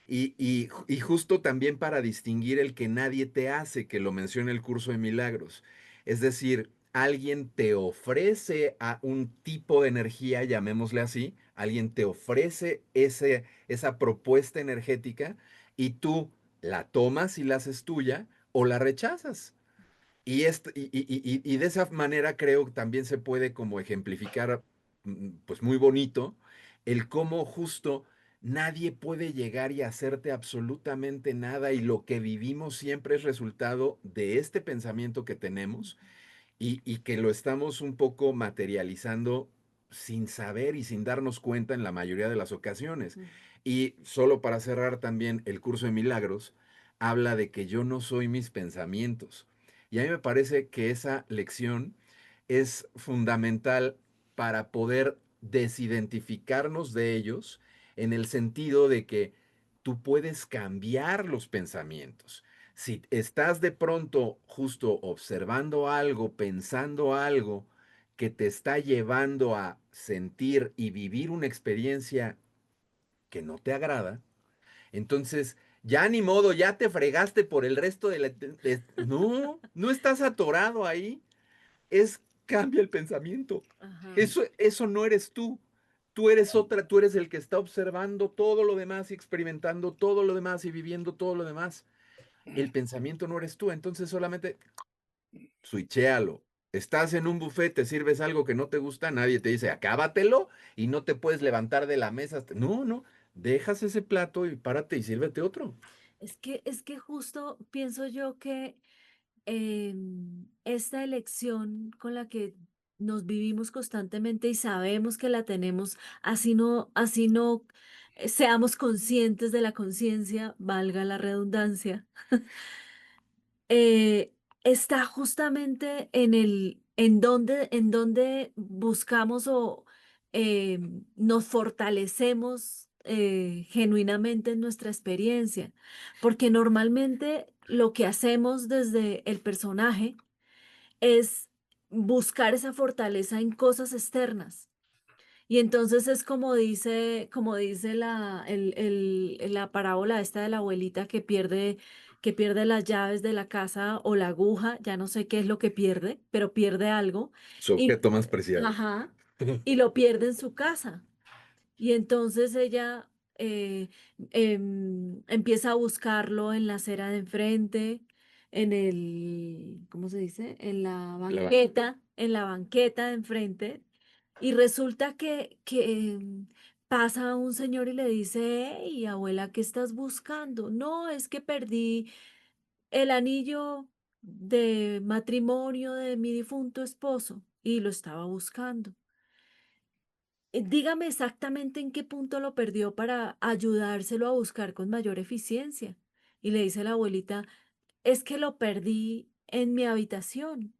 Y justo también para distinguir el que nadie te hace, que lo menciona el curso de milagros. Es decir, alguien te ofrece a un tipo de energía, llamémosle así, alguien te ofrece esa propuesta energética y tú la tomas y la haces tuya o la rechazas. Y de esa manera creo que también se puede como ejemplificar, pues muy bonito, el cómo justo nadie puede llegar y hacerte absolutamente nada y lo que vivimos siempre es resultado de este pensamiento que tenemos y que lo estamos un poco materializando sin saber y sin darnos cuenta en la mayoría de las ocasiones.
Mm.
Y solo para cerrar también el curso de milagros, habla de que yo no soy mis pensamientos. Y a mí me parece que esa lección es fundamental para poder desidentificarnos de ellos en el sentido de que tú puedes cambiar los pensamientos. Si estás de pronto justo observando algo, pensando algo que te está llevando a sentir y vivir una experiencia que no te agrada, entonces ya ni modo, ya te fregaste por el resto de la. No, no estás atorado ahí, es cambia el pensamiento.
Ajá.
Eso no eres tú. Tú eres otra, tú eres el que está observando todo lo demás y experimentando todo lo demás y viviendo todo lo demás. El pensamiento no eres tú, entonces solamente switchéalo. Estás en un buffet, te sirves algo que no te gusta, nadie te dice, acábatelo y no te puedes levantar de la mesa. No, no, dejas ese plato y párate y sírvete otro.
Es que justo pienso yo que esta elección con la que nos vivimos constantemente y sabemos que la tenemos, así no seamos conscientes de la conciencia, valga la redundancia, eh, está justamente en donde buscamos o nos fortalecemos genuinamente en nuestra experiencia, porque normalmente lo que hacemos desde el personaje es buscar esa fortaleza en cosas externas. Y entonces es como dice la parábola esta de la abuelita que pierde las llaves de la casa o la aguja, ya no sé qué es lo que pierde, pero pierde algo.
Su
Y,
objeto más preciado.
ajá. y lo pierde en su casa. Y entonces ella empieza a buscarlo en la acera de enfrente, en el, ¿cómo se dice?
La
En la banqueta de enfrente. Y resulta que pasa un señor y le dice, hey, abuela, ¿qué estás buscando? No, es que perdí el anillo de matrimonio de mi difunto esposo y lo estaba buscando. Dígame exactamente en qué punto lo perdió para ayudárselo a buscar con mayor eficiencia. Y le dice la abuelita, es que lo perdí en mi habitación.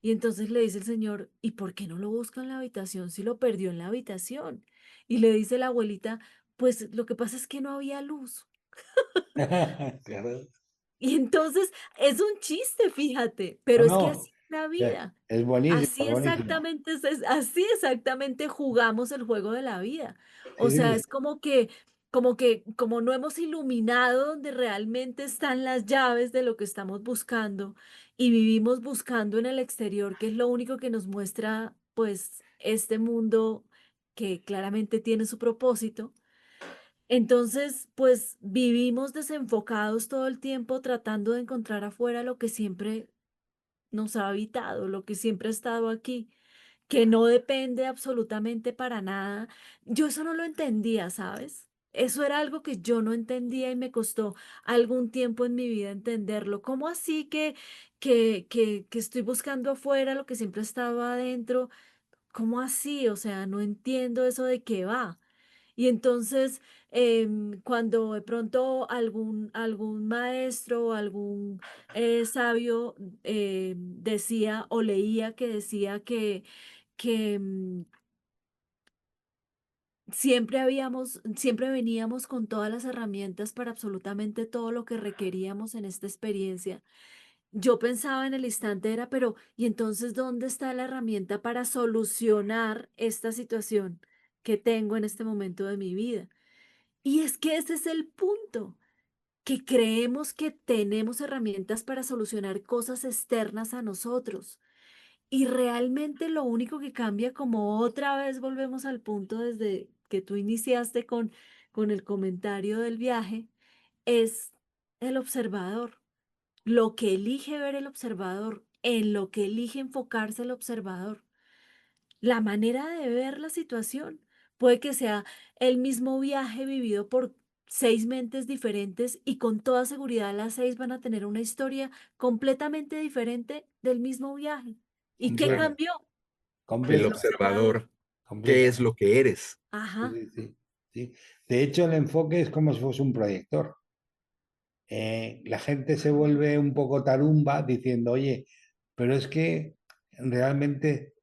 Y entonces le dice el señor, ¿y por qué no lo busca en la habitación si lo perdió en la habitación? Y le dice la abuelita, pues lo que pasa es que no había luz.
Claro.
Y entonces es un chiste, fíjate,
No,
pero es que
no,
así es la vida.
es buenísimo, buenísimo.
Así exactamente jugamos el juego de la vida. O
Sí,
sea,
sí.
es como no hemos iluminado donde realmente están las llaves de lo que estamos buscando y vivimos buscando en el exterior, que es lo único que nos muestra, pues, este mundo que claramente tiene su propósito. Entonces, pues vivimos desenfocados todo el tiempo tratando de encontrar afuera lo que siempre nos ha habitado, lo que siempre ha estado aquí, que no depende absolutamente para nada. Yo eso no lo entendía, ¿sabes? Eso era algo que yo no entendía y me costó algún tiempo en mi vida entenderlo. ¿Cómo así que estoy buscando afuera lo que siempre ha estado adentro? ¿Cómo así? O sea, no entiendo eso de qué va. Y entonces, cuando de pronto algún maestro o algún sabio decía o leía que decía que siempre veníamos con todas las herramientas para absolutamente todo lo que requeríamos en esta experiencia. Yo pensaba en el instante era, pero ¿y entonces dónde está la herramienta para solucionar esta situación que tengo en este momento de mi vida? Y es que ese es el punto, que creemos que tenemos herramientas para solucionar cosas externas a nosotros. Y realmente lo único que cambia, como otra vez volvemos al punto desde que tú iniciaste con el comentario del viaje, es el observador. Lo que elige ver el observador, en lo que elige enfocarse el observador. La manera de ver la situación puede que sea el mismo viaje vivido por 6 mentes diferentes y con toda seguridad las 6 van a tener una historia completamente diferente del mismo viaje. ¿Y qué
Completo,
cambió?
el
El
completo,
observador.
observador, ¿qué es
completamente.
lo que eres?
Sí,
Ajá,
sí, sí, sí. De hecho, el enfoque es como si fuese un proyector. La gente se vuelve un poco tarumba diciendo, oye, pero es que realmente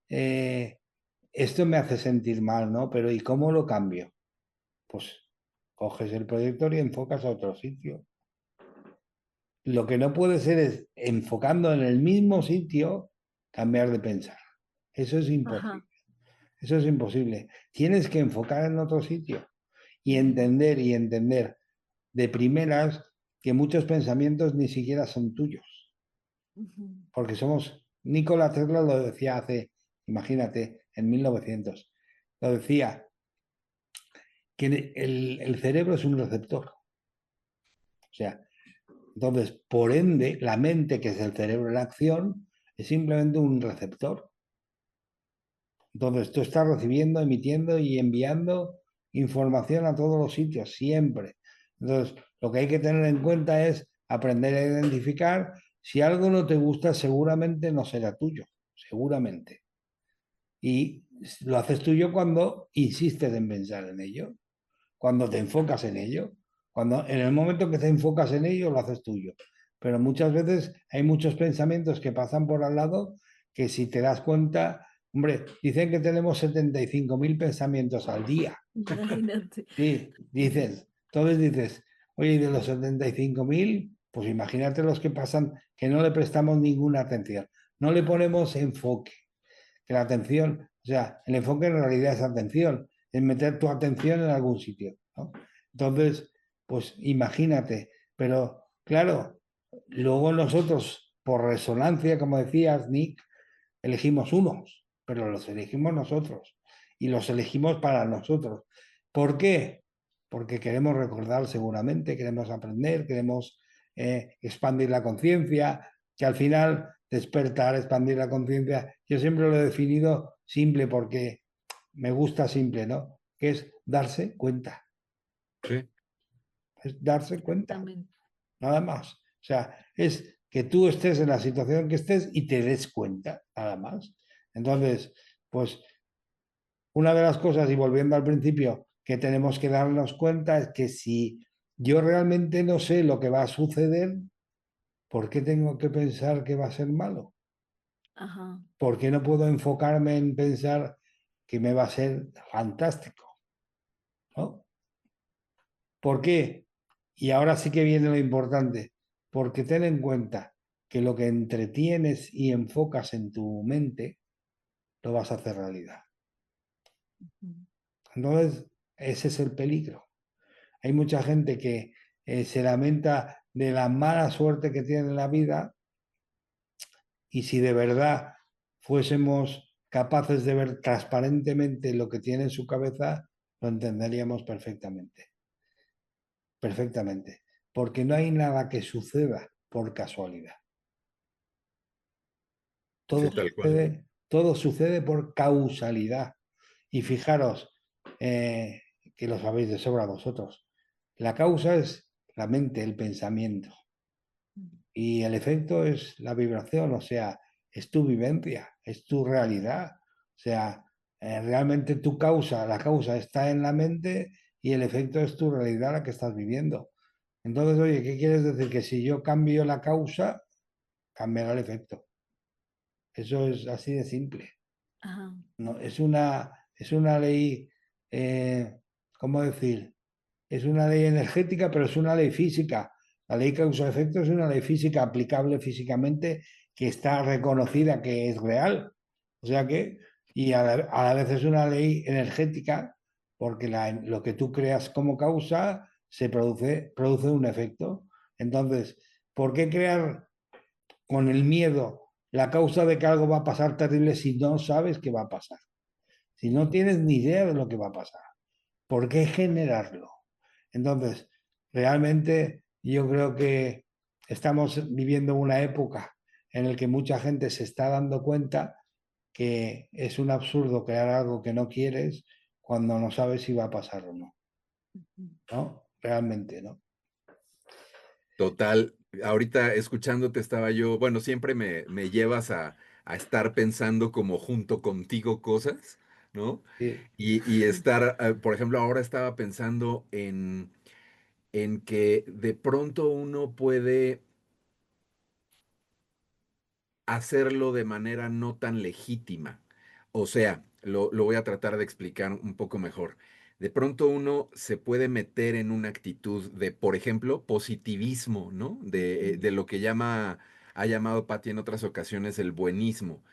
esto me hace sentir mal, ¿no? Pero ¿y cómo lo cambio? Pues coges el proyector y enfocas a otro sitio. Lo que no puede ser es, enfocando en el mismo sitio, cambiar de pensar. Eso es
ajá.
imposible. Eso es imposible. Tienes que enfocar en otro sitio y entender de primeras que muchos pensamientos ni siquiera son tuyos.
Ujú,
Porque somos, Nikola Tesla lo decía hace, imagínate, en 1900. Lo decía, que el cerebro es un receptor. O sea, entonces, por ende, la mente, que es el cerebro en acción, es simplemente un receptor. Entonces, tú estás recibiendo, emitiendo y enviando información a todos los sitios, siempre. Entonces, lo que hay que tener en cuenta es aprender a identificar si algo no te gusta, seguramente no será tuyo, seguramente. Y lo haces tuyo cuando insistes en pensar en ello, cuando te enfocas en ello, cuando en el momento que te enfocas en ello lo haces tuyo. Pero muchas veces hay muchos pensamientos que pasan por al lado que si te das cuenta, hombre, dicen que tenemos 75.000 pensamientos al día.
imagínate.
Sí, dices, entonces dices, oye, y de los 75.000, pues imagínate los que pasan que no le prestamos ninguna atención, no le ponemos enfoque, que la atención, o sea, el enfoque en realidad es atención, es meter tu atención en algún sitio, ¿no? Entonces, pues imagínate, pero claro, luego nosotros, por resonancia, como decías, Nick, elegimos unos. pero los elegimos nosotros y los elegimos para nosotros. ¿Por qué? Porque queremos recordar seguramente, queremos aprender, queremos expandir la conciencia, que al final despertar, expandir la conciencia, yo siempre lo he definido simple porque me gusta simple, ¿no? Que es darse cuenta,
Sí,
es darse cuenta,
Exactamente.
nada más. O sea, es que tú estés en la situación que estés y te des cuenta, nada más. Entonces, pues una de las cosas, y volviendo al principio, que tenemos que darnos cuenta es que si yo realmente no sé lo que va a suceder, ¿por qué tengo que pensar que va a ser malo?
Ajá.
¿Por qué no puedo enfocarme en pensar que me va a ser fantástico? ¿No? ¿Por qué? Y ahora sí que viene lo importante, porque ten en cuenta que lo que entretienes y enfocas en tu mente, lo vas a hacer realidad.
Ujú.
Entonces, ese es el peligro. Hay mucha gente que se lamenta de la mala suerte que tiene en la vida y si de verdad fuésemos capaces de ver transparentemente lo que tiene en su cabeza, lo entenderíamos perfectamente, perfectamente, porque no hay nada que suceda por casualidad.
sí, tal cual.
Todo sucede por causalidad. Y fijaros, que lo sabéis de sobra vosotros, la causa es la mente, el pensamiento. Y el efecto es la vibración, o sea, es tu vivencia, es tu realidad. O sea, realmente tu causa, la causa está en la mente y el efecto es tu realidad la que estás viviendo. Entonces, oye, ¿qué quieres decir? Que si yo cambio la causa, cambiará el efecto. Eso es así de simple.
Ajá.
No, es una ley, ¿cómo decir? Es una ley energética, pero es una ley física. La ley causa-efecto es una ley física aplicable físicamente que está reconocida que es real. O sea que, y a la vez es una ley energética, porque lo que tú creas como causa produce un efecto. Entonces, ¿por qué crear con el miedo la causa de que algo va a pasar terrible si no sabes qué va a pasar? Si no tienes ni idea de lo que va a pasar, ¿por qué generarlo? Entonces, realmente yo creo que estamos viviendo una época en la que mucha gente se está dando cuenta que es un absurdo crear algo que no quieres cuando no sabes si va a pasar o no,
Ujú.
¿no? Realmente, ¿no?
Total, ahorita escuchándote estaba yo, bueno, siempre me llevas a estar pensando como junto contigo cosas, ¿no?
Sí.
Y estar, por ejemplo, ahora estaba pensando en que de pronto uno puede hacerlo de manera no tan legítima. O sea, lo voy a tratar de explicar un poco mejor. De pronto uno se puede meter en una actitud de, por ejemplo, positivismo, ¿no? De lo que ha llamado Patti en otras ocasiones el buenismo.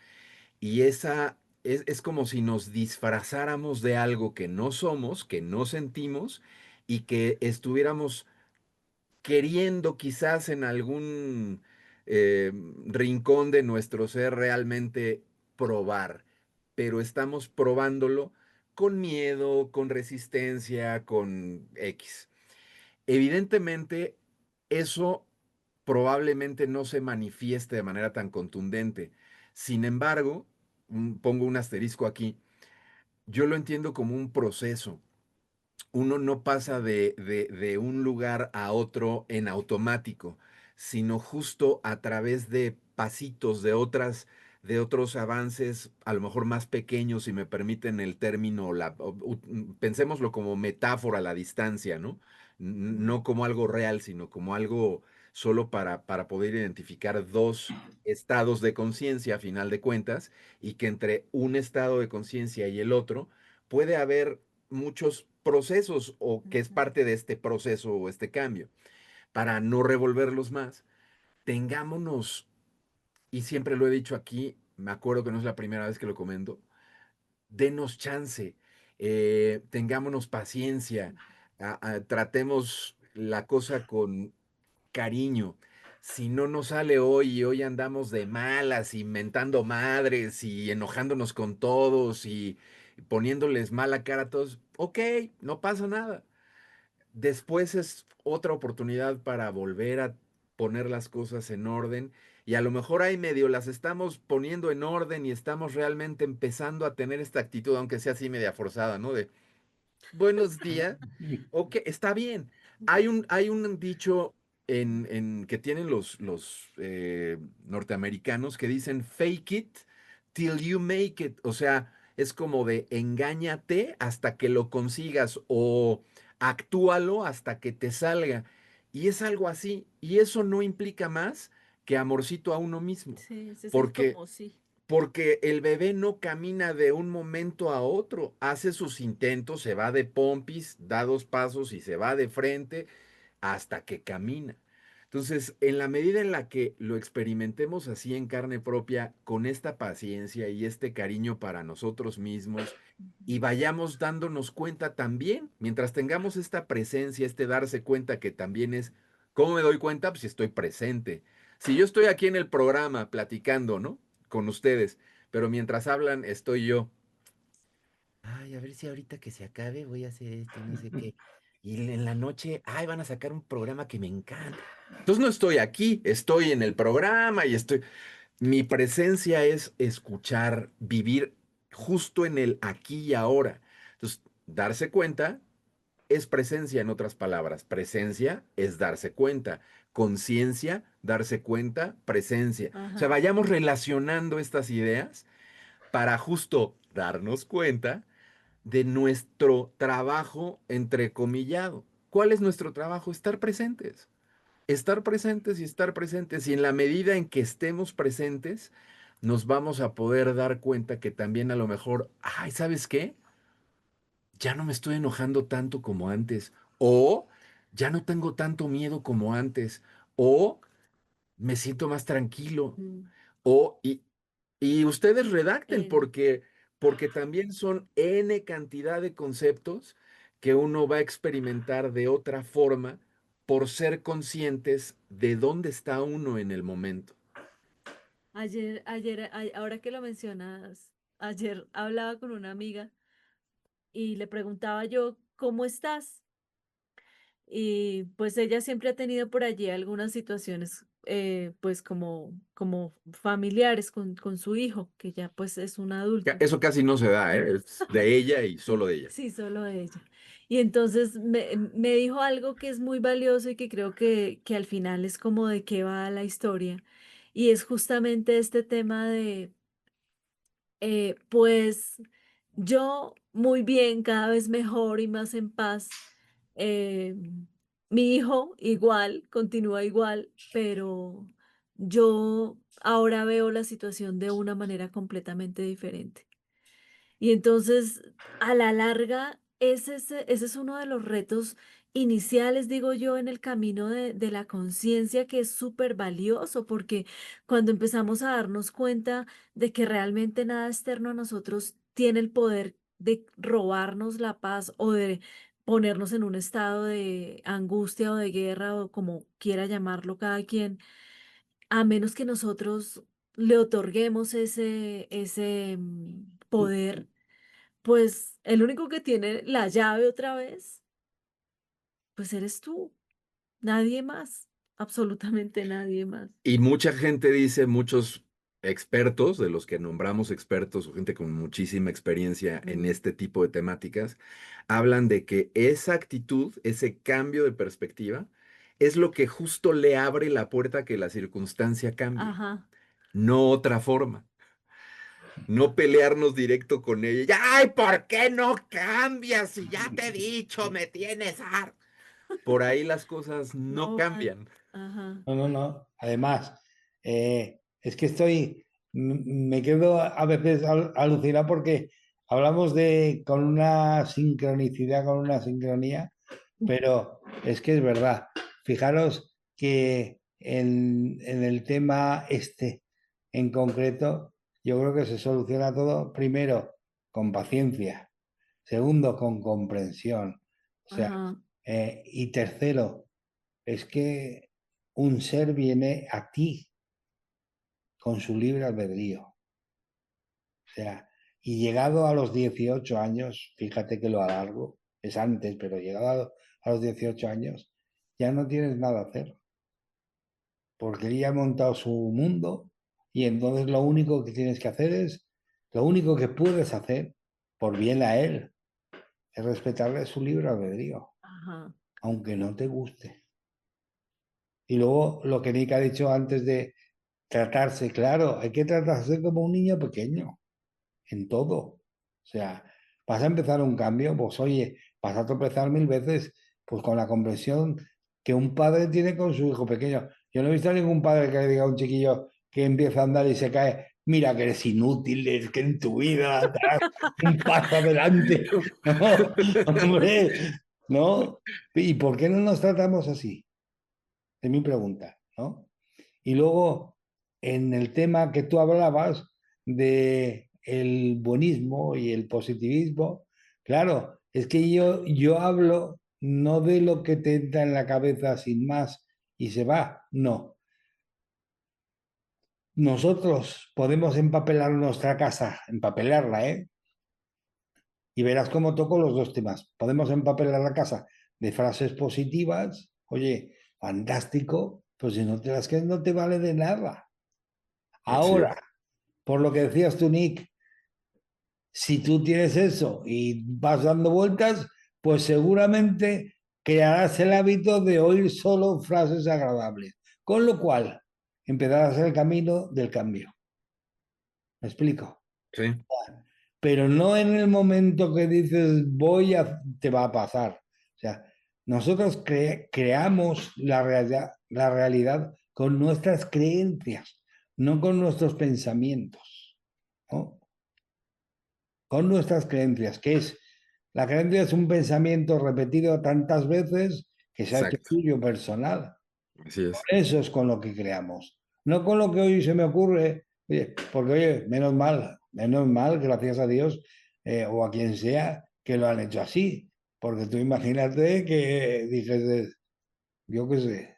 Y esa es como si nos disfrazáramos de algo que no somos, que no sentimos y que estuviéramos queriendo quizás en algún rincón de nuestro ser realmente probar, pero estamos probándolo con miedo, con resistencia, con X. Evidentemente, eso probablemente no se manifieste de manera tan contundente. Sin embargo, pongo un asterisco aquí, yo lo entiendo como un proceso. Uno no pasa de un lugar a otro en automático, sino justo a través de pasitos, de otros avances, a lo mejor más pequeños, si me permiten el término, pensémoslo como metáfora, la distancia, ¿no? No como algo real, sino como algo solo para poder identificar dos estados de conciencia, a final de cuentas, y que entre un estado de conciencia y el otro puede haber muchos procesos o que es
Ujú.
parte de este proceso o este cambio. Para no revolverlos más, tengámonos, y siempre lo he dicho aquí, me acuerdo que no es la primera vez que lo comento, denos chance, tengámonos paciencia, tratemos la cosa con cariño. si no nos sale hoy y hoy andamos de malas, inventando madres y enojándonos con todos y poniéndoles mala cara a todos, ok, no pasa nada. Después es otra oportunidad para volver a poner las cosas en orden y a lo mejor ahí medio las estamos poniendo en orden y estamos realmente empezando a tener esta actitud, aunque sea así media forzada, ¿no? De buenos días. Ok, está bien. Hay un dicho que tienen los norteamericanos que dicen fake it till you make it. O sea, es como de engáñate hasta que lo consigas o actúalo hasta que te salga. Y es algo así. Y eso no implica más que amorcito a uno mismo.
Sí, ese es el
Porque
como sí.
porque el bebé no camina de un momento a otro, hace sus intentos, se va de pompis, da 2 pasos y se va de frente hasta que camina. Entonces, en la medida en la que lo experimentemos así en carne propia, con esta paciencia y este cariño para nosotros mismos, y vayamos dándonos cuenta también, mientras tengamos esta presencia, este darse cuenta que también es, ¿cómo me doy cuenta? Pues si estoy presente. Si yo estoy aquí en el programa platicando, ¿no? Con ustedes, pero mientras hablan estoy yo. Ay, a ver si ahorita que se acabe voy a hacer esto y no sé qué. Y en la noche, ay, van a sacar un programa que me encanta. Entonces no estoy aquí, estoy en el programa y estoy... Mi presencia es escuchar, vivir justo en el aquí y ahora. Entonces, darse cuenta es presencia, en otras palabras. Presencia es darse cuenta. Conciencia, darse cuenta, presencia. O sea,
Ajá.
vayamos relacionando estas ideas para justo darnos cuenta de nuestro trabajo entrecomillado. ¿Cuál es nuestro trabajo? Estar presentes. Estar presentes y estar presentes. Y en la medida en que estemos presentes, nos vamos a poder dar cuenta que también a lo mejor, ay, ¿sabes qué? Ya no me estoy enojando tanto como antes. O ya no tengo tanto miedo como antes. O me siento más tranquilo.
Mm.
O, y ustedes redacten
En-
porque también son N cantidad de conceptos que uno va a experimentar de otra forma por ser conscientes de dónde está uno en el momento.
ahora que lo mencionas, ayer hablaba con una amiga y le preguntaba yo, ¿cómo estás? Y pues ella siempre ha tenido por allí algunas situaciones, pues como familiares con su hijo, que ya pues es un adulto.
Eso casi no se da, ¿eh? Es de ella y solo de ella.
Sí, solo ella. Y entonces me dijo algo que es muy valioso y que creo que al final es como de qué va la historia. Y es justamente este tema de, pues yo muy bien, cada vez mejor y más en paz. eh, Mi hijo igual, continúa igual, pero yo ahora veo la situación de una manera completamente diferente. Y entonces, a la larga, ese es uno de los retos iniciales, digo yo, en el camino de la conciencia, que es súper valioso, porque cuando empezamos a darnos cuenta de que realmente nada externo a nosotros tiene el poder de robarnos la paz o de ponernos en un estado de angustia o de guerra o como quiera llamarlo cada quien, a menos que nosotros le otorguemos ese poder, pues el único que tiene la llave otra vez, pues eres tú, nadie más, absolutamente nadie más.
Y mucha gente dice, muchos expertos, de los que nombramos expertos o gente con muchísima experiencia en
Mm.
este tipo de temáticas, hablan de que esa actitud, ese cambio de perspectiva, es lo que justo le abre la puerta a que la circunstancia cambie,
Ajá.
no otra forma. No pelearnos directo con ella. ¡Ay, ¿por qué no cambias? Si ya te he dicho, me tienes harto. Por ahí las cosas no
No van.
cambian.
Ajá.
No, no, no. Además, es que me quedo a veces alucinado porque hablamos de con una sincronicidad, con una sincronía, pero es que es verdad. Fijaros que en el tema este en concreto, yo creo que se soluciona todo primero con paciencia, segundo con comprensión, o sea,
Ajá.
y tercero, es que un ser viene a ti con su libre albedrío. O sea, y llegado a los 18 años, fíjate que lo alargo, es antes, pero llegado a los 18 años, ya no tienes nada a hacer, porque él ya ha montado su mundo y entonces lo único que tienes que hacer es, lo único que puedes hacer, por bien a él, es respetarle su libre albedrío,
Ajá.
aunque no te guste. Y luego lo que Nick ha dicho antes de tratarse, claro, hay que tratarse como un niño pequeño, en todo. O sea, vas a empezar un cambio, pues oye, vas a tropezar 1000 veces, pues con la comprensión que un padre tiene con su hijo pequeño. Yo no he visto a ningún padre que le diga a un chiquillo que empieza a andar y se cae, mira que eres inútil, es que en tu vida darás un paso adelante. No, hombre, no. ¿Y por qué no nos tratamos así? Es mi pregunta, ¿no? Y luego, en el tema que tú hablabas de el buenismo y el positivismo, claro, es que yo hablo no de lo que te entra en la cabeza sin más y se va, no. Nosotros podemos empapelar nuestra casa, empapelarla, ¿eh? Y verás cómo toco los dos temas. Podemos empapelar la casa de frases positivas, oye, fantástico, pues si no te las crees no te vale de nada.
Así
Ahora,
es.
por lo que decías tú, Nick, si tú tienes eso y vas dando vueltas, pues seguramente crearás el hábito de oír solo frases agradables. Con lo cual, empezarás el camino del cambio. ¿Me explico?
Sí,
Pero no en el momento que dices voy a, te va a pasar. O sea, nosotros creamos la realidad con nuestras creencias, no con nuestros pensamientos, ¿no? Con nuestras creencias, que es, la creencia es un pensamiento repetido tantas veces que se ha hecho
exacto.
tuyo personal.
Así es.
Eso es con lo que creamos, no con lo que hoy se me ocurre, oye, porque oye, menos mal, gracias a Dios, o a quien sea, que lo han hecho así, porque tú imagínate que dices, yo qué sé,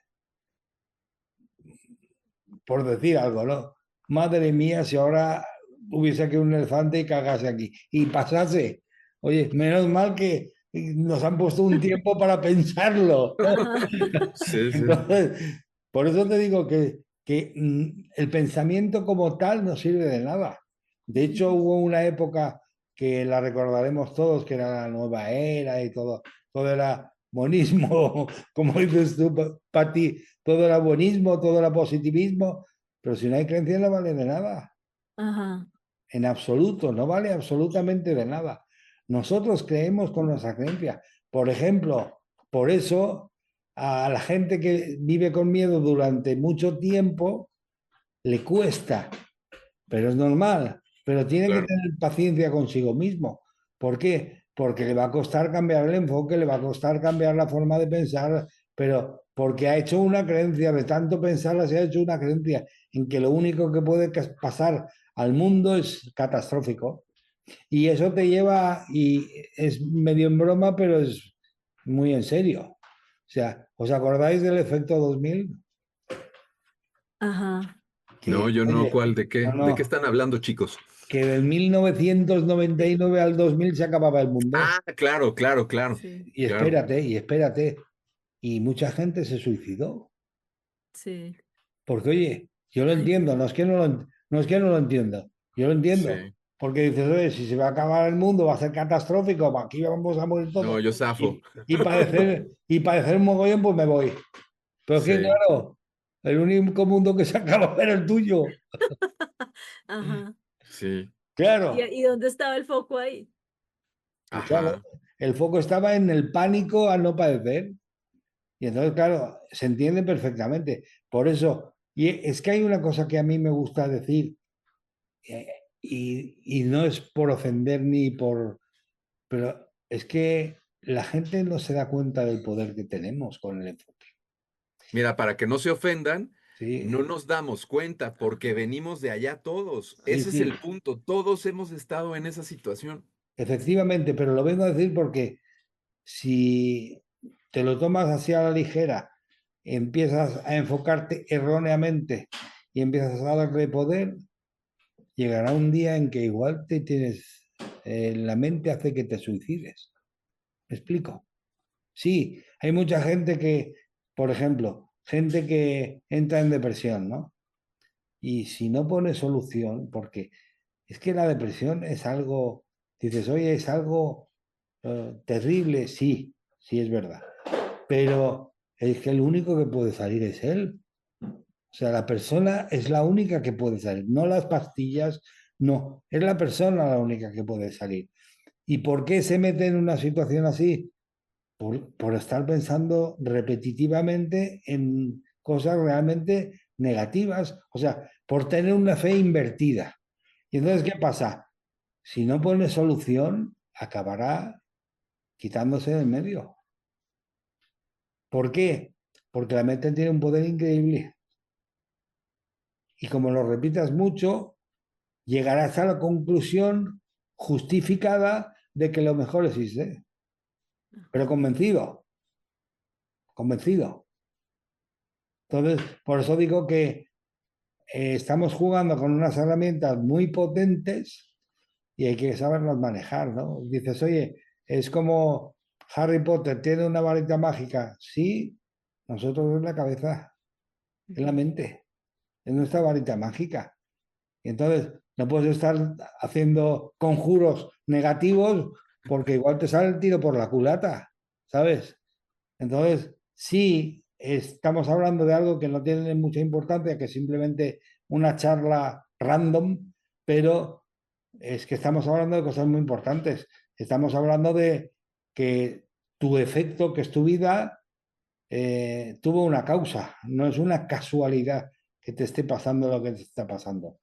por decir algo, ¿no? Madre mía, si ahora hubiese aquí un elefante y cagase aquí y pasase. Oye, menos mal que nos han puesto un tiempo para pensarlo.
Ajá.
Sí, sí.
Entonces, por eso te digo que el pensamiento como tal no sirve de nada. De hecho, hubo una época que la recordaremos todos, que era la nueva era y todo era monismo, como dices tú, Pati, todo era buenismo, todo era positivismo, pero si no hay creencia no vale de nada,
Ajá.
en absoluto, no vale absolutamente de nada. Nosotros creemos con nuestra creencia. Por ejemplo, por eso a la gente que vive con miedo durante mucho tiempo le cuesta, pero es normal, pero tiene que
Claro.
tener paciencia consigo mismo. ¿Por qué? Porque le va a costar cambiar el enfoque, le va a costar cambiar la forma de pensar, pero porque ha hecho una creencia, de tanto pensarla se ha hecho una creencia en que lo único que puede pasar al mundo es catastrófico. Y eso te lleva, y es medio en broma, pero es muy en serio. O sea, ¿os acordáis del efecto 2000?
Ajá.
No,
Que,
yo no,
oye,
¿cuál?
no,
De qué
no,
están hablando, chicos?
que del 1999 al 2000 se acababa el mundo.
Ah, claro, claro, claro,
Sí,
claro.
Y espérate. Y mucha gente se suicidó.
sí.
Porque, oye, yo lo
Ay,
entiendo, no es que no lo, no es que no lo entiendo, yo lo entiendo.
Sí.
Porque dices, oye, si se va a acabar el mundo, va a ser catastrófico, aquí vamos a morir
No,
todos.
yo zafo.
Y padecer un mogollón, pues me voy. Pero es que,
Sí,
claro, el único mundo que se acaba era el tuyo.
Ajá.
sí.
Claro,
Y dónde estaba el foco ahí?
pues claro,
Ajá.
el foco estaba en el pánico a no padecer. Y entonces, claro, se entiende perfectamente. Por eso, y es que hay una cosa que a mí me gusta decir, eh, y no es por ofender ni por, pero es que la gente no se da cuenta del poder que tenemos con el enfoque.
Mira, para que no se ofendan,
Sí,
no nos damos cuenta porque venimos de allá todos.
sí,
Ese es
sí,
el punto. Todos hemos estado en esa situación.
efectivamente, pero lo vengo a decir porque si te lo tomas así a la ligera empiezas a enfocarte erróneamente y empiezas a darle poder, llegará un día en que igual te tienes, la mente hace que te suicides. ¿Me explico? Sí, hay mucha gente que, por ejemplo, gente que entra en depresión, ¿no? Y si no pone solución, porque es que la depresión es algo, dices, oye, es algo terrible, sí, sí es verdad, pero es que el único que puede salir es él. O sea, la persona es la única que puede salir, no las pastillas, no, es la persona la única que puede salir. ¿Y por qué se mete en una situación así? Por estar pensando repetitivamente en cosas realmente negativas, o sea, por tener una fe invertida. Y entonces, ¿qué pasa? Si no pone solución, acabará quitándose del medio. ¿Por qué? Porque la mente tiene un poder increíble. Y como lo repitas mucho, llegarás a la conclusión justificada de que lo mejor existe. Pero convencido, convencido. Entonces, por eso digo que estamos jugando con unas herramientas muy potentes y hay que saberlas manejar, ¿no? Dices, oye, es como Harry Potter tiene una varita mágica. Sí, nosotros es la cabeza, es la mente, es nuestra varita mágica. Y entonces no puedes estar haciendo conjuros negativos porque igual te sale el tiro por la culata, ¿sabes? Entonces, sí, estamos hablando de algo que no tiene mucha importancia, que es simplemente una charla random, pero es que estamos hablando de cosas muy importantes. Estamos hablando de que tu efecto, que es tu vida, tuvo una causa, no es una casualidad que te esté pasando lo que te está pasando.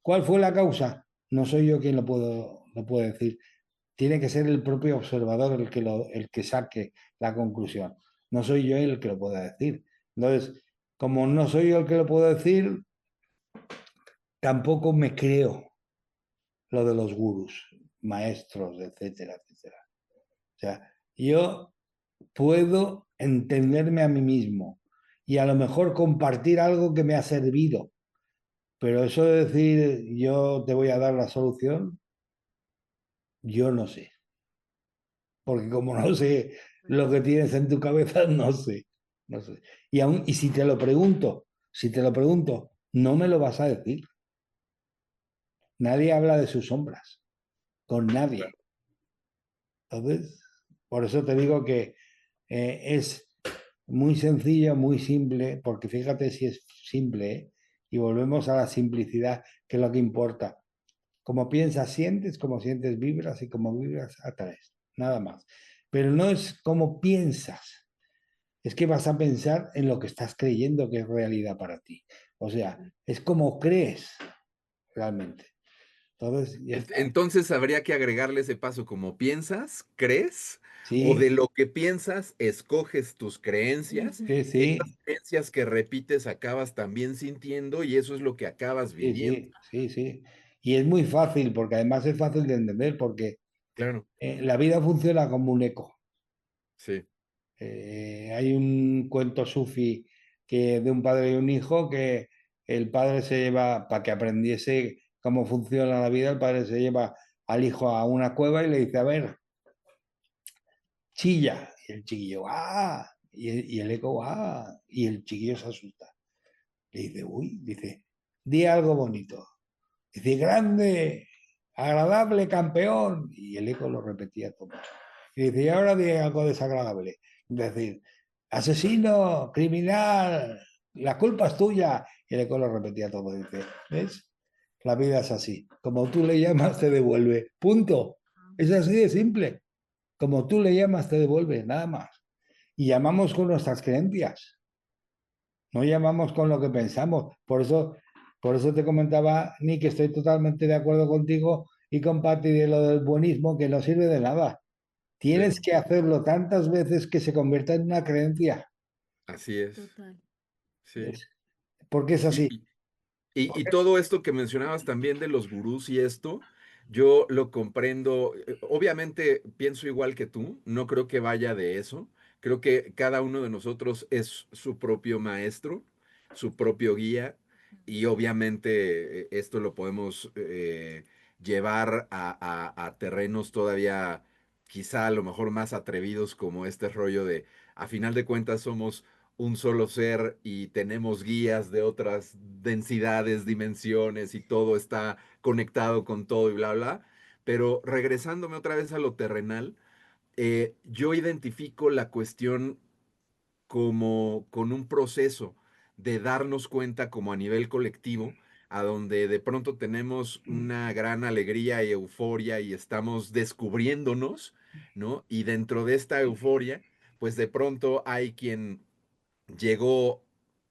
¿Cuál fue la causa? No soy yo quien lo puedo decir. Tiene que ser el propio observador el que saque la conclusión. No soy yo el que lo pueda decir. Entonces, como no soy yo el que lo puedo decir, tampoco me creo lo de los gurús, maestros, etcétera, etcétera. O sea, yo puedo entenderme a mí mismo y a lo mejor compartir algo que me ha servido, pero eso de decir yo te voy a dar la solución, yo no sé. Porque como no sé lo que tienes en tu cabeza, no sé, no sé. Y si te lo pregunto, si te lo pregunto, no me lo vas a decir. Nadie habla de sus sombras, con nadie. Entonces, por eso te digo que es muy sencillo, muy simple, porque fíjate si es simple, ¿eh? Y volvemos a la simplicidad, que es lo que importa. Como sientes, vibras y como vibras, atraes. Nada más. Pero no es como piensas, es que vas a pensar en lo que estás creyendo que es realidad para ti. O sea, es como crees realmente. Entonces, ya está.
Entonces habría que agregarle ese paso, como piensas, crees, o
Sí,
de lo que piensas, escoges tus creencias,
sí,
y esas
sí,
creencias que repites acabas también sintiendo y eso es lo que acabas
sí,
viviendo.
sí, sí, sí. Y es muy fácil, porque además es fácil de entender, porque
Claro,
la vida funciona como un eco.
sí,
Hay un cuento sufi de un padre y un hijo que el padre se lleva, para que aprendiese cómo funciona la vida, el padre se lleva al hijo a una cueva y le dice, a ver, chilla. Y el chiquillo, ¡ah! Y el eco, ¡ah! Y el chiquillo se asusta. Le dice, uy, dice, di algo bonito. Dice, grande, agradable, campeón. Y el eco lo repetía todo. Y dice, y ahora di algo desagradable. Es decir, asesino, criminal, la culpa es tuya. Y el eco lo repetía todo. Dice, ¿ves? La vida es así. Como tú le llamas, te devuelve. Punto. Es así de simple. Como tú le llamas, te devuelve, nada más. Y llamamos con nuestras creencias, no llamamos con lo que pensamos. Por eso te comentaba, Nick, que estoy totalmente de acuerdo contigo y con Pati de lo del buenismo, que no sirve de nada.
sí,
Tienes que hacerlo tantas veces que se convierta en una creencia.
así es,
Total.
sí.
Porque es
Y,
así.
y, y todo esto que mencionabas también de los gurús y esto, yo lo comprendo. Obviamente pienso igual que tú, no creo que vaya de eso. Creo que cada uno de nosotros es su propio maestro, su propio guía, y obviamente esto lo podemos llevar a terrenos todavía quizá a lo mejor más atrevidos, como este rollo de, a final de cuentas somos un solo ser y tenemos guías de otras densidades, dimensiones, y todo está conectado con todo y bla, bla. Pero regresándome otra vez a lo terrenal, yo identifico la cuestión como con un proceso de darnos cuenta como a nivel colectivo, a donde de pronto tenemos una gran alegría y euforia y estamos descubriéndonos, ¿no? Y dentro de esta euforia, pues de pronto hay quien llegó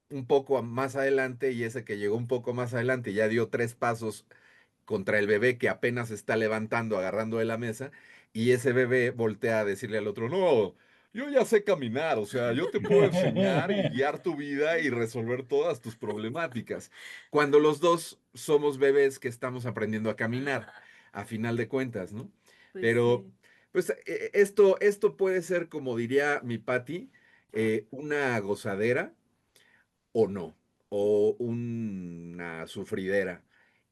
un poco más adelante, y ese que llegó un poco más adelante ya dio 3 pasos contra el bebé que apenas está levantando, agarrando de la mesa, y ese bebé voltea a decirle al otro, no, yo ya sé caminar, o sea, yo te puedo enseñar y guiar tu vida y resolver todas tus problemáticas. Cuando los dos somos bebés que estamos aprendiendo a caminar, a final de cuentas, ¿no?
Pues
Pero,
sí.
pues, esto puede ser, como diría mi Patti, una gozadera o no, o una sufridera.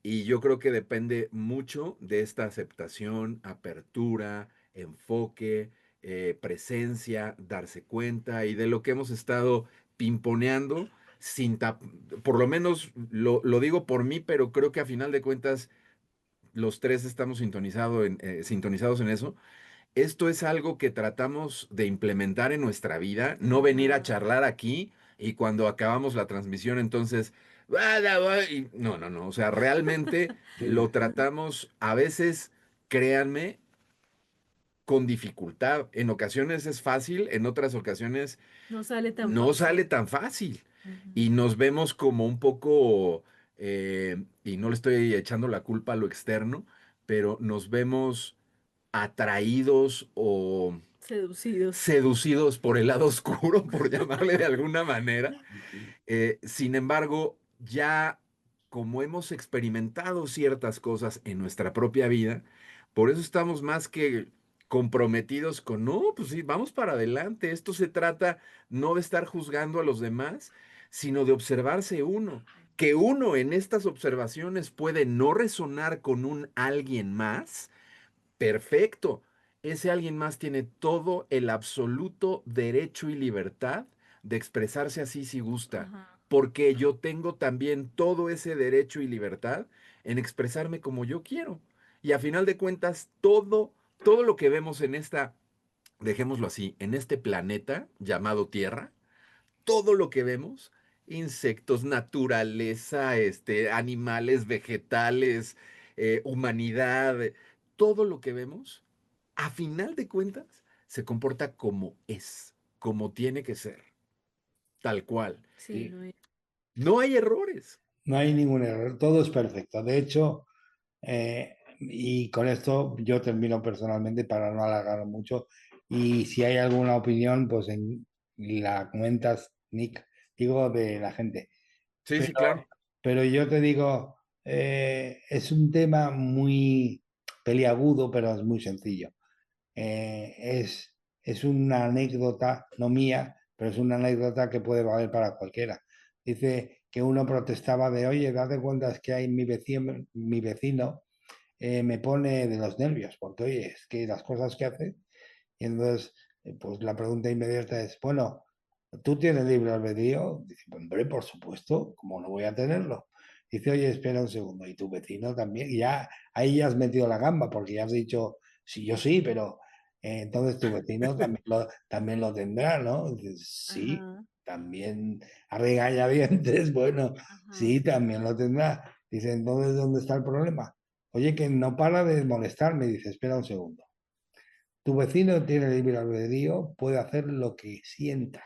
Y yo creo que depende mucho de esta aceptación, apertura, enfoque, presencia, darse cuenta, y de lo que hemos estado pimponeando por lo menos lo digo por mí, pero creo que a final de cuentas los tres estamos sintonizados en eso. Esto es algo que tratamos de implementar en nuestra vida, no venir a
Ajá.
charlar aquí y cuando acabamos la transmisión, entonces, no, no, no, o sea, realmente lo tratamos a veces, créanme, con dificultad. En ocasiones es fácil, en otras ocasiones
No sale tan
no
fácil.
sale tan fácil,
Ujú.
y nos vemos como un poco, y no le estoy echando la culpa a lo externo, pero nos vemos atraídos o
Seducidos.
seducidos por el lado oscuro, por llamarle de alguna manera. Sin embargo, ya como hemos experimentado ciertas cosas en nuestra propia vida, por eso estamos más que comprometidos con, no, pues sí, vamos para adelante. Esto se trata no de estar juzgando a los demás, sino de observarse uno. Que uno en estas observaciones puede no resonar con un alguien más. Perfecto. Ese alguien más tiene todo el absoluto derecho y libertad de expresarse así si gusta,
Ajá.
porque yo tengo también todo ese derecho y libertad en expresarme como yo quiero. Y a final de cuentas, todo lo que vemos en esta, dejémoslo así, en este planeta llamado Tierra, todo lo que vemos, insectos, naturaleza, animales, vegetales, humanidad, todo lo que vemos, a final de cuentas, se comporta como es, como tiene que ser, tal cual.
Sí,
Sí,
no hay-
No hay errores.
no hay ningún error, todo es perfecto. De hecho, y con esto yo termino personalmente para no alargar mucho. Y si hay alguna opinión, pues la comentas, Nick, digo, de la gente.
Sí, sí, claro.
Pero yo te digo, es un tema muy peliagudo, pero es muy sencillo. Es una anécdota, no mía, pero es una anécdota que puede valer para cualquiera. Dice que uno protestaba de, oye, date cuenta, es que hay mi vecino me pone de los nervios, porque oye, es que las cosas que hace, y entonces, pues la pregunta inmediata es, bueno, ¿tú tienes libre albedrío? Dice, hombre, por supuesto, ¿cómo no voy a tenerlo? Dice, oye, espera un segundo, ¿y tu vecino también? Y ya, ahí ya has metido la gamba, porque ya has dicho, sí, yo sí, pero entonces tu vecino también lo tendrá, ¿no? Dices, sí,
Ajá.
también a regañadientes, bueno,
Ajá.
sí, también lo tendrá. Dice, entonces, ¿dónde está el problema? Oye, que no para de molestarme, dice, espera un segundo. Tu vecino tiene libre albedrío, puede hacer lo que sienta.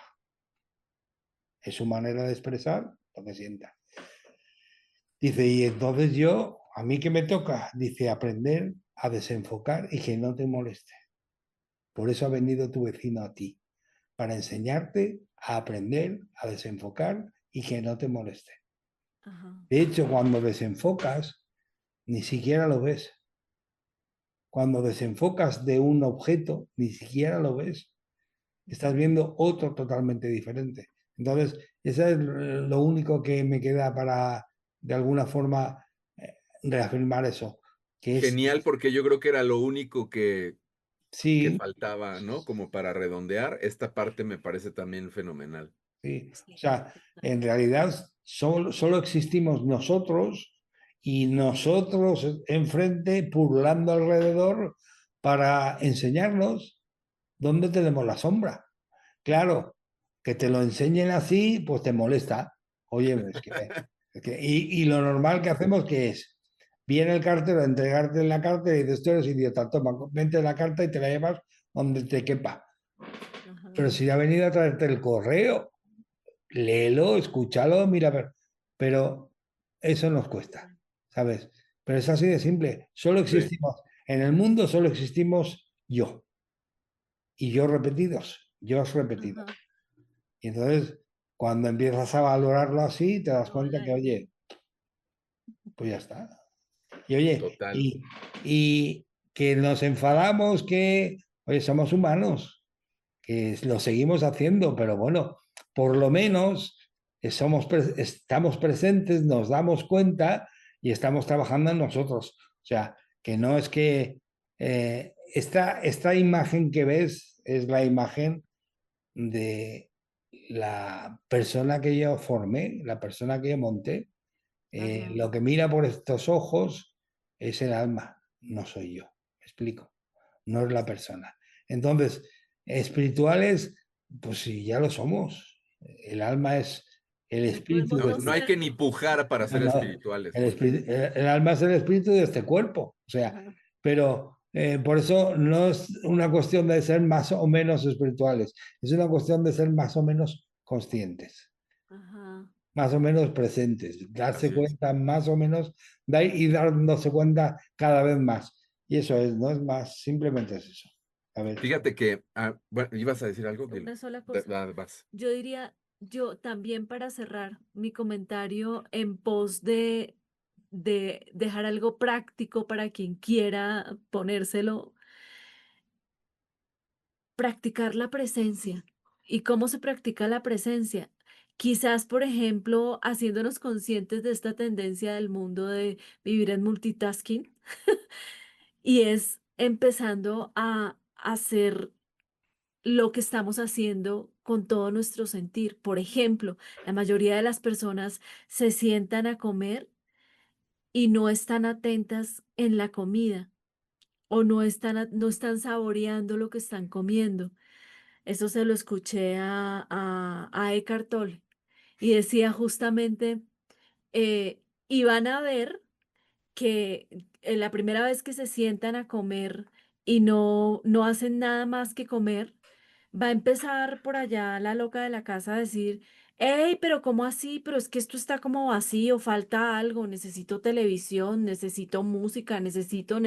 Es su manera de expresar lo que sienta. Dice, y entonces yo, ¿a mí qué me toca? Dice, aprender a desenfocar y que no te moleste. Por eso ha venido tu vecino a ti, para enseñarte a aprender a desenfocar y que no te moleste.
Ajá.
De hecho, cuando desenfocas, ni siquiera lo ves. Cuando desenfocas de un objeto, ni siquiera lo ves. estás viendo otro totalmente diferente. Entonces, eso es lo único que me queda para, de alguna forma, reafirmar eso, que es,
Genial, porque yo creo que era lo único que
sí,
faltaba, ¿no? Como para redondear. Esta parte me parece también fenomenal.
sí, o
Sí,
sea,
total.
en realidad solo existimos nosotros y nosotros enfrente, pululando alrededor para enseñarnos dónde tenemos la sombra. Claro, que te lo enseñen así, pues te molesta. Oye, y lo normal que hacemos que es, viene el cartero a entregarte la carta y dices, tú eres idiota, toma, vente la carta y te la llevas donde te quepa.
Ajá.
Pero si ha venido a traerte el correo, léelo, escúchalo, mira, pero eso nos cuesta, ¿sabes? Pero es así de simple. Solo
Sí,
existimos, en el mundo solo existimos yo y yo repetidos, yo repetidos.
Ajá.
Y entonces, cuando empiezas a valorarlo así, te das cuenta que,
Hola.
oye, pues ya está. Y oye,
total.
y que nos enfadamos, que, oye, somos humanos, que lo seguimos haciendo, pero bueno, por lo menos estamos presentes, nos damos cuenta y estamos trabajando en nosotros. O sea, que no es que esta imagen que ves es la imagen de la persona que yo formé, la persona que yo monté.
Ajá.
Lo que mira por estos ojos es el alma, no soy yo. ¿Me explico? No es la persona. Entonces, espirituales, pues sí, ya lo somos. El alma es el
No
espíritu
podemos
No,
de
no
no
este,
hay
ser.
que ni pujar para
no,
ser
no,
espirituales,
el,
¿no?
el alma es el espíritu de este cuerpo. O sea,
Ajá.
pero por eso no es una cuestión de ser más o menos espirituales, es una cuestión de ser más o menos conscientes,
Ajá.
más o menos presentes, darse
Así es.
cuenta más o menos y dándose cuenta cada vez más. Y eso es, no es más, simplemente es eso. A ver,
Fíjate que, bueno, ¿ibas a decir algo? Dilo.
Una sola cosa.
Vas.
Yo diría, yo también para cerrar mi comentario en pos de dejar algo práctico para quien quiera ponérselo, practicar la presencia. ¿Y cómo se practica la presencia? Quizás, por ejemplo, haciéndonos conscientes de esta tendencia del mundo de vivir en multitasking y es empezando a hacer lo que estamos haciendo con todo nuestro sentir. Por ejemplo, la mayoría de las personas se sientan a comer y no están atentas en la comida o no están saboreando lo que están comiendo. Eso se lo escuché a Eckhart Tolle y decía justamente, y van a ver que la primera vez que se sientan a comer y no hacen nada más que comer, va a empezar por allá la loca de la casa a decir, hey, pero ¿cómo así? Pero es que esto está como vacío, falta algo, necesito televisión, necesito música, necesito.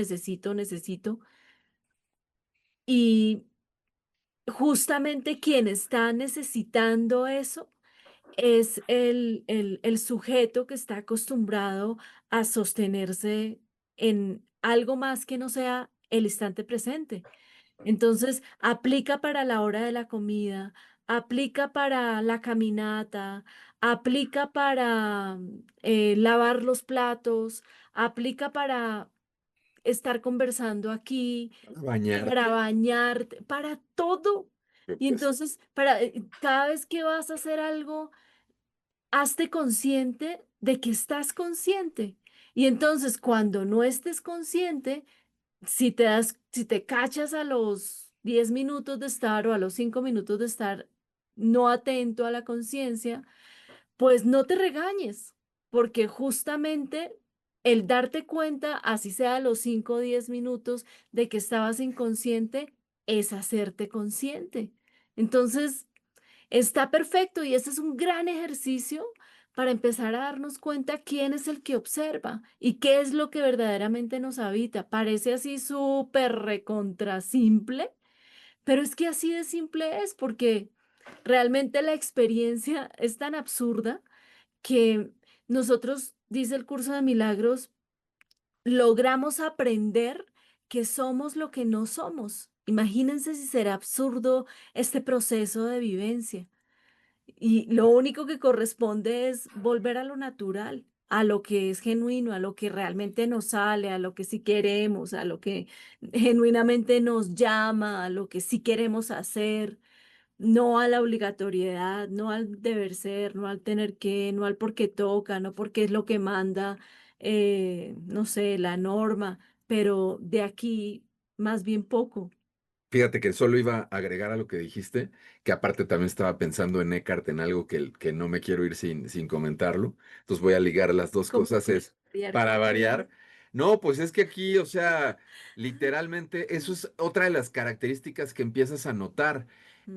Y justamente quien está necesitando eso es el sujeto que está acostumbrado a sostenerse en algo más que no sea el instante presente. Entonces, aplica para la hora de la comida, aplica para la caminata, aplica para lavar los platos, aplica para estar conversando aquí, para
Bañarte.
bañarte, para todo. Y
Pues,
entonces, para cada vez que vas a hacer algo, hazte consciente de que estás consciente. Y entonces, cuando no estés consciente, si te cachas a los 10 minutos de estar o a los 5 minutos de estar no atento a la conciencia, pues no te regañes, porque justamente el darte cuenta, así sea a los 5 o 10 minutos de que estabas inconsciente, es hacerte consciente. Entonces, está perfecto y ese es un gran ejercicio para empezar a darnos cuenta quién es el que observa y qué es lo que verdaderamente nos habita. Parece así súper recontra simple, pero es que así de simple es porque realmente la experiencia es tan absurda que nosotros, dice el curso de milagros, logramos aprender que somos lo que no somos. Imagínense si será absurdo este proceso de vivencia. Y lo único que corresponde es volver a lo natural, a lo que es genuino, a lo que realmente nos sale, a lo que sí queremos, a lo que genuinamente nos llama, a lo que sí queremos hacer, no a la obligatoriedad, no al deber ser, no al tener que, no al porque toca, no porque es lo que manda, no sé, la norma, pero de aquí más bien poco.
Fíjate que solo iba a agregar a lo que dijiste, que aparte también estaba pensando en Eckhart, en algo que no me quiero ir sin comentarlo. Entonces voy a ligar las dos
Como
cosas, es
variar.
para variar. No, pues es que aquí, o sea, literalmente, eso es otra de las características que empiezas a notar.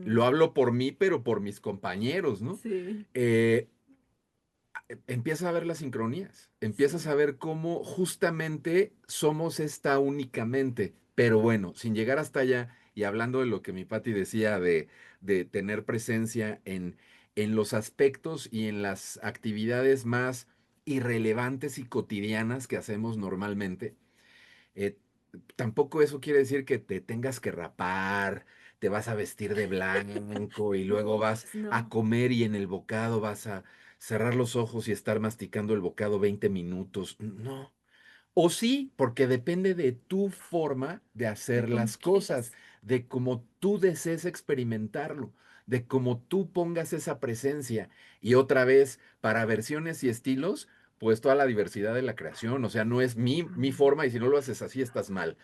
Lo
Mm,
hablo por mí, pero por mis compañeros, ¿no?
sí,
Eh, Empieza a ver las sincronías, empiezas
sí.
a ver cómo justamente somos esta únicamente, pero bueno, sin llegar hasta allá y hablando de lo que mi Pati decía de tener presencia en los aspectos y en las actividades más irrelevantes y cotidianas que hacemos normalmente, eh, tampoco eso quiere decir que te tengas que rapar, te vas a vestir de blanco y luego
No,
vas
pues
a
no.
comer y en el bocado vas a cerrar los ojos y estar masticando el bocado 20 minutos. No. O sí, porque depende de tu forma de
De
hacer
cómo
las cosas,
quieras.
de cómo tú desees experimentarlo, de cómo tú pongas esa presencia. Y otra vez, para versiones y estilos, pues toda la diversidad de la creación. O sea, no es mi
Mm,
forma y si no lo haces así, estás mal.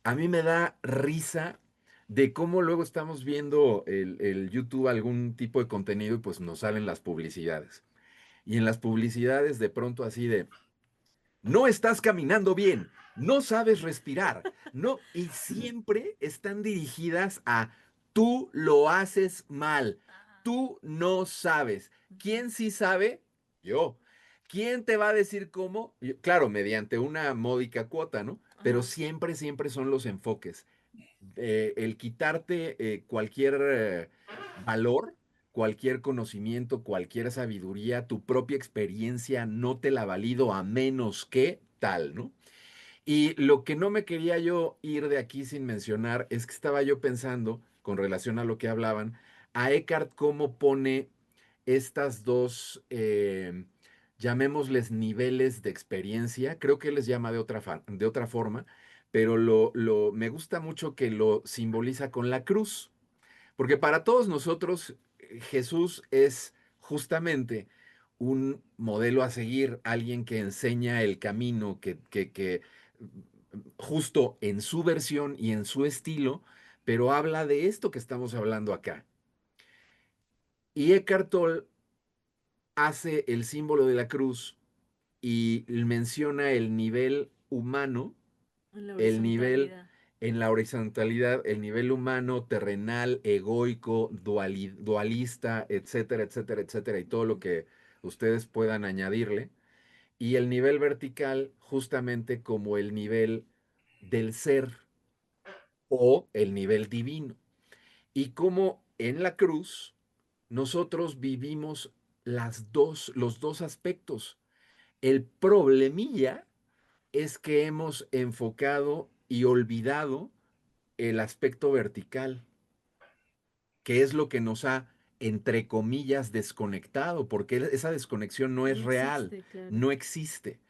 A mí me da risa de cómo luego estamos viendo el YouTube algún tipo de contenido y pues nos salen las publicidades. Y en las publicidades de pronto así de no estás caminando bien, no sabes respirar, no, y siempre están dirigidas a tú lo haces mal,
ah,
tú no sabes.
ujú,
¿Quién sí sabe? Yo. ¿Quién te va a decir cómo? Claro, mediante una módica cuota, ¿no? Pero
ajá.
siempre, siempre son los enfoques. El quitarte cualquier valor, cualquier conocimiento, cualquier sabiduría, tu propia experiencia no te la valido a menos que tal, ¿no? Y lo que no me quería yo ir de aquí sin mencionar es que estaba yo pensando, con relación a lo que hablaban, a Eckhart cómo pone estas dos, llamémosles niveles de experiencia, creo que él les llama de otra forma, pero me gusta mucho que lo simboliza con la cruz, porque para todos nosotros Jesús es justamente un modelo a seguir, alguien que enseña el camino, que justo en su versión y en su estilo, pero habla de esto que estamos hablando acá. Y Eckhart Tolle hace el símbolo de la cruz y menciona el nivel humano,
En la
el nivel
horizontalidad.
en la horizontalidad, el nivel humano, terrenal, egoico, dualista, etcétera, etcétera, etcétera, y todo lo que ustedes puedan añadirle. Y el nivel vertical justamente como el nivel del ser o el nivel divino. Y como en la cruz nosotros vivimos los dos aspectos. El problemilla es que hemos enfocado y olvidado el aspecto vertical, que es lo que nos ha, entre comillas, desconectado, porque esa desconexión no
No
es real,
existe, claro.
no existe.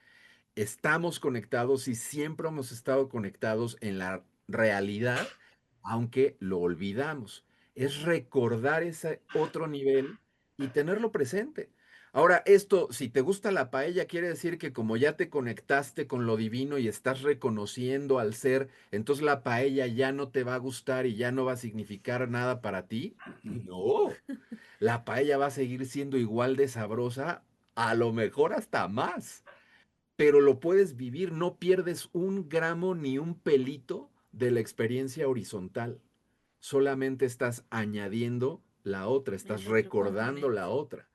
Estamos conectados y siempre hemos estado conectados en la realidad, aunque lo olvidamos. Es recordar ese otro nivel y tenerlo presente. Ahora, esto, si te gusta la paella, quiere decir que como ya te conectaste con lo divino y estás reconociendo al ser, entonces la paella ya no te va a gustar y ya no va a significar nada para ti. No, la paella va a seguir siendo igual de sabrosa, a lo mejor hasta más, pero lo puedes vivir, no pierdes un gramo ni un pelito de la experiencia horizontal. Solamente estás añadiendo la otra, estás
El otro
recordando la
componente.
otra.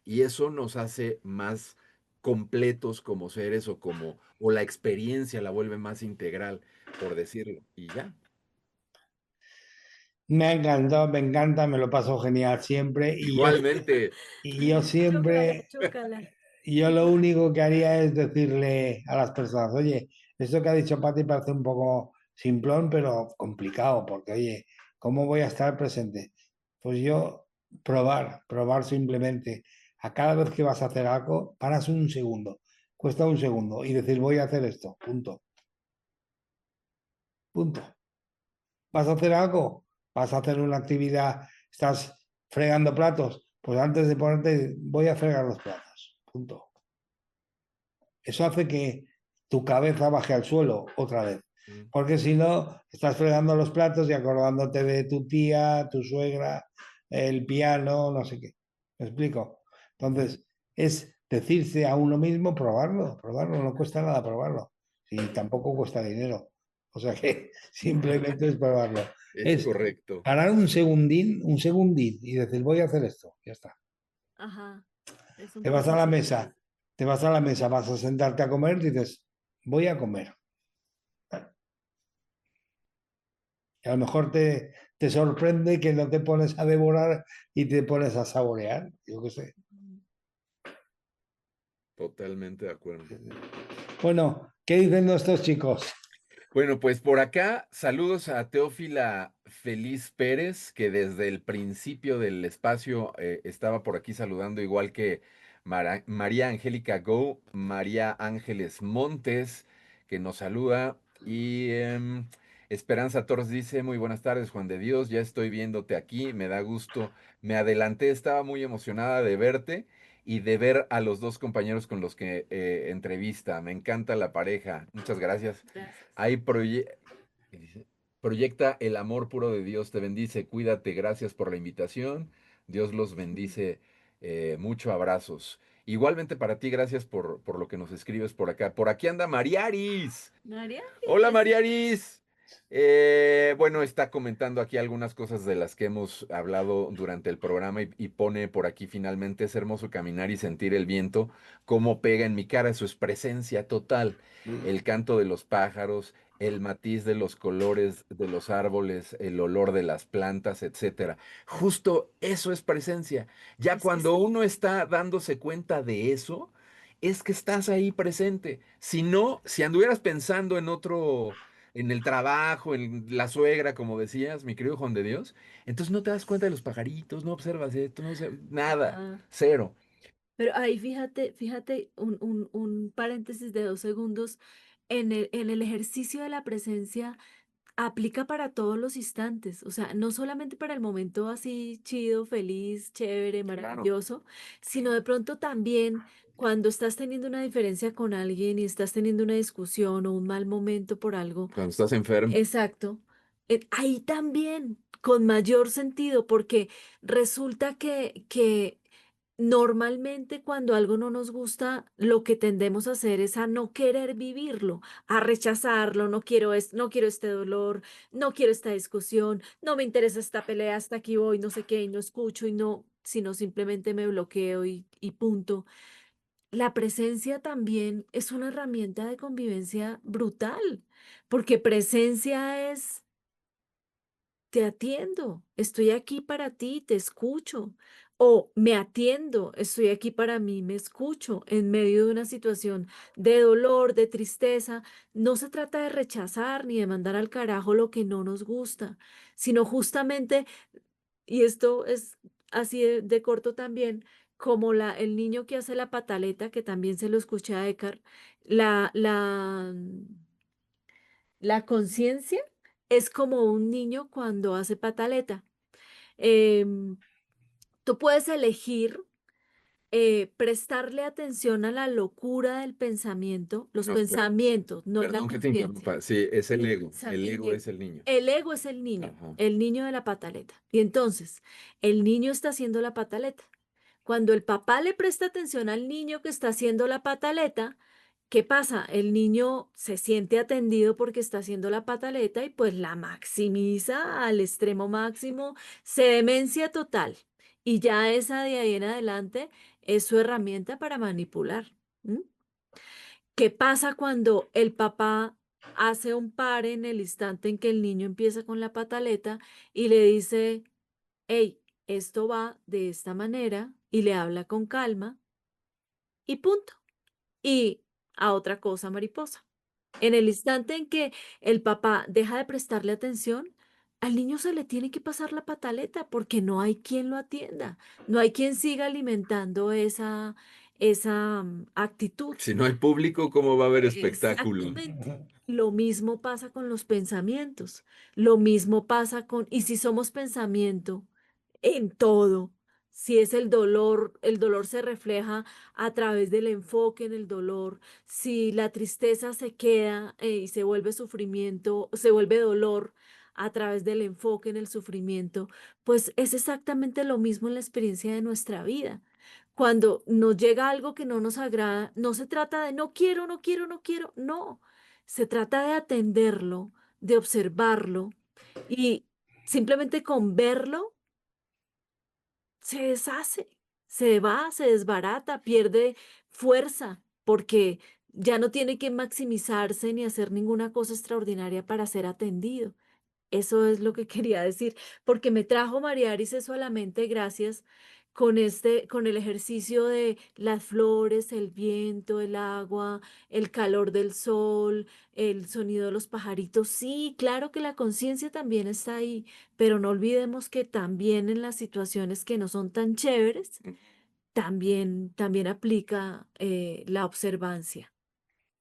Y eso nos hace más completos como seres o la experiencia la vuelve más integral, por decirlo. Y ya.
Me ha encantado, me encanta, me lo paso genial siempre
Igualmente,
y yo
Chócala,
siempre,
chócala.
yo lo único que haría es decirle a las personas, oye, esto que ha dicho Pati parece un poco simplón, pero complicado, porque oye, ¿cómo voy a estar presente? Pues yo probar simplemente. A cada vez que vas a hacer algo, paras un segundo, cuesta un segundo y decir voy a hacer esto, punto, punto. ¿Vas a hacer algo? ¿Vas a hacer una actividad? ¿Estás fregando platos? Pues antes de ponerte, voy a fregar los platos, punto. Eso hace que tu cabeza baje al suelo otra vez.
Mm.
Porque si no, estás fregando los platos y acordándote de tu tía, tu suegra, el piano, no sé qué. ¿Me explico? Entonces, es decirse a uno mismo, probarlo, no cuesta nada probarlo. Y tampoco cuesta dinero. O sea que simplemente es probarlo.
Es
Es
correcto.
parar un segundín y decir, voy a hacer esto, ya está.
Ajá, es un
Te vas a la
proceso de
mesa,
paz.
te vas a la mesa, vas a sentarte a comer, dices, voy a comer. Y a lo mejor te sorprende que no te pones a devorar y te pones a saborear, yo qué sé.
Mm.
Totalmente de acuerdo.
Bueno, ¿qué dicen nuestros chicos?
Bueno, pues por acá, saludos a Teófila Feliz Pérez, que desde el principio del espacio estaba por aquí saludando, igual que María Angélica Go, María Ángeles Montes, que nos saluda, y Esperanza Torres dice, muy buenas tardes, Juan de Dios, ya estoy viéndote aquí, me da gusto, me adelanté, estaba muy emocionada de verte y de ver a los dos compañeros con los que entrevista, me encanta la pareja, muchas gracias.
Gracias.
Ahí ¿qué dice? Proyecta el amor puro de Dios, te bendice, cuídate, gracias por la invitación, Dios los bendice, mucho abrazos. Igualmente para ti, gracias por lo que nos escribes por acá. Por aquí anda Mariaris.
María,
Hola
es-
Mariaris. Bueno, está comentando aquí algunas cosas de las que hemos hablado durante el programa y pone por aquí finalmente es hermoso caminar y sentir el viento, cómo pega en mi cara, eso es presencia total, el canto de los pájaros, el matiz de los colores de los árboles, el olor de las plantas, etcétera. Justo eso es presencia. Ya
es que
cuando
sí.
uno está dándose cuenta de eso, es que estás ahí presente. Si no, si anduvieras pensando en otro, en el trabajo, en la suegra, como decías, mi querido Juan de Dios, entonces no te das cuenta de los pajaritos, no observas esto, no nada,
Ajá.
cero.
Pero ahí fíjate un paréntesis de 2 segundos. En el ejercicio de la presencia aplica para todos los instantes, o sea, no solamente para el momento así chido, feliz, chévere,
Claro.
maravilloso, sino de pronto también cuando estás teniendo una diferencia con alguien y estás teniendo una discusión o un mal momento por algo.
Cuando estás enfermo.
Exacto. Ahí también, con mayor sentido, porque resulta que normalmente cuando algo no nos gusta, lo que tendemos a hacer es a no querer vivirlo, a rechazarlo, no quiero, no quiero este dolor, no quiero esta discusión, no me interesa esta pelea, hasta aquí voy, no sé qué, y no escucho y no, sino simplemente me bloqueo y punto. La presencia también es una herramienta de convivencia brutal, porque presencia es te atiendo, estoy aquí para ti, te escucho. O me atiendo, estoy aquí para mí, me escucho en medio de una situación de dolor, de tristeza. No se trata de rechazar ni de mandar al carajo lo que no nos gusta, sino justamente, y esto es así de corto también, como el niño que hace la pataleta, que también se lo escuché a Eckhart, la conciencia es como un niño cuando hace pataleta. Em, Tú puedes elegir prestarle atención a la locura del pensamiento, los
No, espera,
pensamientos, no la
perdón que te
conciencia.
interrumpa. Sí, es el ego. El
El
ego
ego.
es el niño.
El ego es
Ajá.
el niño de la pataleta. Y entonces, el niño está haciendo la pataleta. Cuando el papá le presta atención al niño que está haciendo la pataleta, ¿qué pasa? El niño se siente atendido porque está haciendo la pataleta y pues la maximiza al extremo máximo, se demencia total. Y ya esa de ahí en adelante es su herramienta para manipular. ¿M? ¿Qué pasa cuando el papá hace un par en el instante en que el niño empieza con la pataleta y le dice, hey, esto va de esta manera y le habla con calma y punto? Y a otra cosa mariposa. En el instante en que el papá deja de prestarle atención, al niño se le tiene que pasar la pataleta porque no hay quien lo atienda, no hay quien siga alimentando esa actitud.
Si no hay público, ¿cómo va a haber espectáculo?
Exactamente. Lo mismo pasa con los pensamientos, lo mismo pasa y si somos pensamiento en todo, si es el dolor se refleja a través del enfoque en el dolor, si la tristeza se queda y se vuelve sufrimiento, se vuelve dolor a través del enfoque en el sufrimiento, pues es exactamente lo mismo en la experiencia de nuestra vida. Cuando nos llega algo que no nos agrada, no se trata de no quiero, no quiero, no quiero, no. Se trata de atenderlo, de observarlo y simplemente con verlo se deshace, se va, se desbarata, pierde fuerza, porque ya no tiene que maximizarse ni hacer ninguna cosa extraordinaria para ser atendido. Eso es lo que quería decir, porque me trajo María Aris eso a la mente, gracias, con el ejercicio de las flores, el viento, el agua, el calor del sol, el sonido de los pajaritos. Sí, claro que la conciencia también está ahí, pero no olvidemos que también en las situaciones que no son tan chéveres, también aplica la observancia,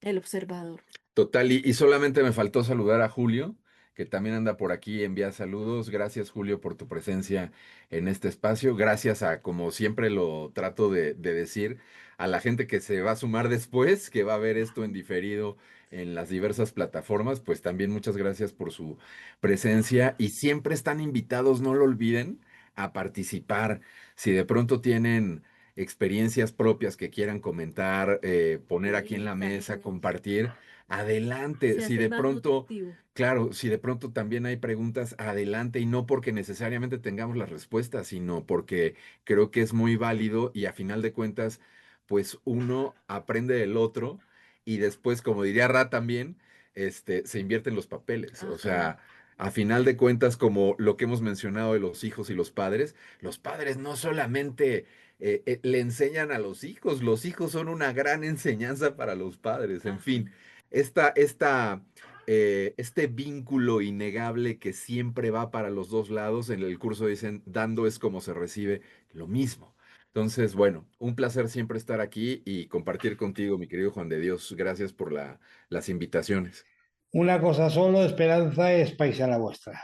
el observador.
Total, y solamente me faltó saludar a Julio, que también anda por aquí, envía saludos. Gracias, Julio, por tu presencia en este espacio. Gracias a, como siempre lo trato de decir, a la gente que se va a sumar después, que va a ver esto en diferido en las diversas plataformas, pues también muchas gracias por su presencia y siempre están invitados, no lo olviden, a participar. Si de pronto tienen experiencias propias que quieran comentar, poner aquí en
Sí,
la mesa,
exactamente.
compartir. Adelante,
Se
si
hace
de
más
pronto,
nutritivo.
claro, si de pronto también hay preguntas, adelante y no porque necesariamente tengamos las respuestas, sino porque creo que es muy válido y a final de cuentas, pues uno aprende del otro y después, como diría Ra también, se invierten los papeles. O
Ajá.
sea, a final de cuentas, como lo que hemos mencionado de los hijos y los padres no solamente le enseñan a los hijos son una gran enseñanza para los padres, en
Ajá.
fin, este vínculo innegable que siempre va para los dos lados, en el curso dicen, dando es como se recibe lo mismo. Entonces, bueno, un placer siempre estar aquí y compartir contigo, mi querido Juan de Dios. Gracias por las invitaciones.
Una cosa solo, Esperanza es paisana vuestra,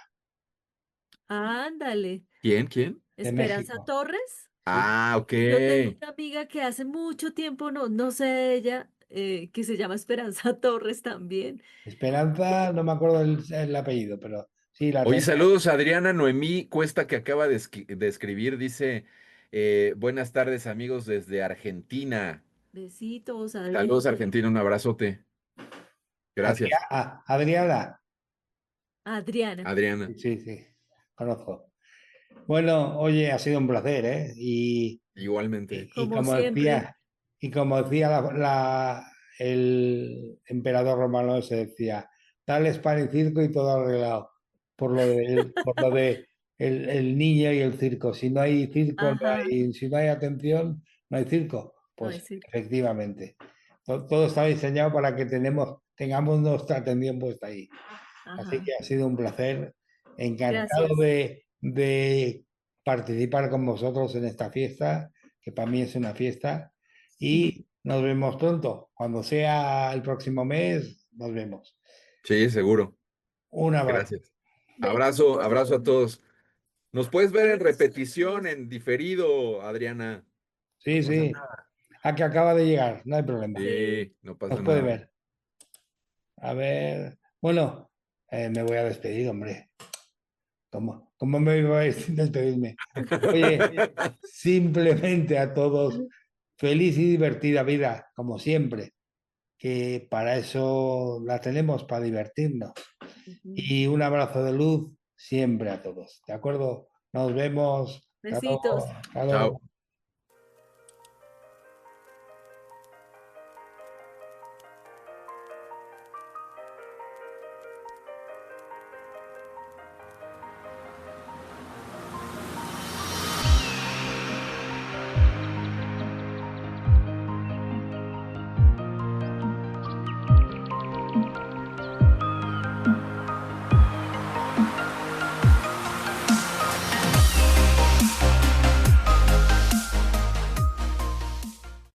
Ándale.
¿Quién? ¿Quién?
de
Esperanza
México.
Torres.
Sí.
Ah, ok.
Yo tengo una amiga que hace mucho tiempo, no sé de ella, que se llama Esperanza Torres también.
Esperanza, no me acuerdo el apellido, pero sí, la
Oye,
tengo.
saludos a Adriana Noemí Cuesta que acaba de escribir. Dice, buenas tardes amigos desde Argentina.
Besitos,
Saludos
Adriana.
Argentina, un abrazote. Gracias,
Adriana.
Adriana.
Adriana.
Sí, sí, sí, conozco. Bueno, oye, ha sido un placer, ¿eh?
Igualmente.
Y
Como siempre.
como decía el emperador romano, se decía, tal es pan y circo y todo arreglado, por lo de el niño y el circo. Si no hay circo,
Ajá.
si no hay atención, no hay circo.
No hay
Pues
circo.
efectivamente, todo está diseñado para que tengamos nuestra atención puesta ahí. Así
Ajá.
que ha sido un placer, encantado
Gracias.
de participar con vosotros en esta fiesta, que para mí es una fiesta, y nos vemos pronto. Cuando sea el próximo mes, nos vemos.
Sí, seguro.
Un abrazo.
Gracias. Abrazo,
Besitos.
abrazo a todos. Nos puedes ver en repetición,
Besitos.
en diferido, Adriana. No
Sí,
pasa
sí,
nada.
a que acaba de llegar, no hay problema.
Sí.
Sí, no
Nos
pasa
puede
nada.
ver. A ver, bueno, me voy a despedir, hombre. ¿Cómo me iba a decir despedirme? Oye, simplemente a todos, feliz y divertida vida, como siempre, que para eso la tenemos, para divertirnos.
Ujú.
Y un abrazo de luz siempre a todos, ¿de acuerdo? Nos vemos. Hasta luego.
Besitos.
Hasta
Chao.
luego.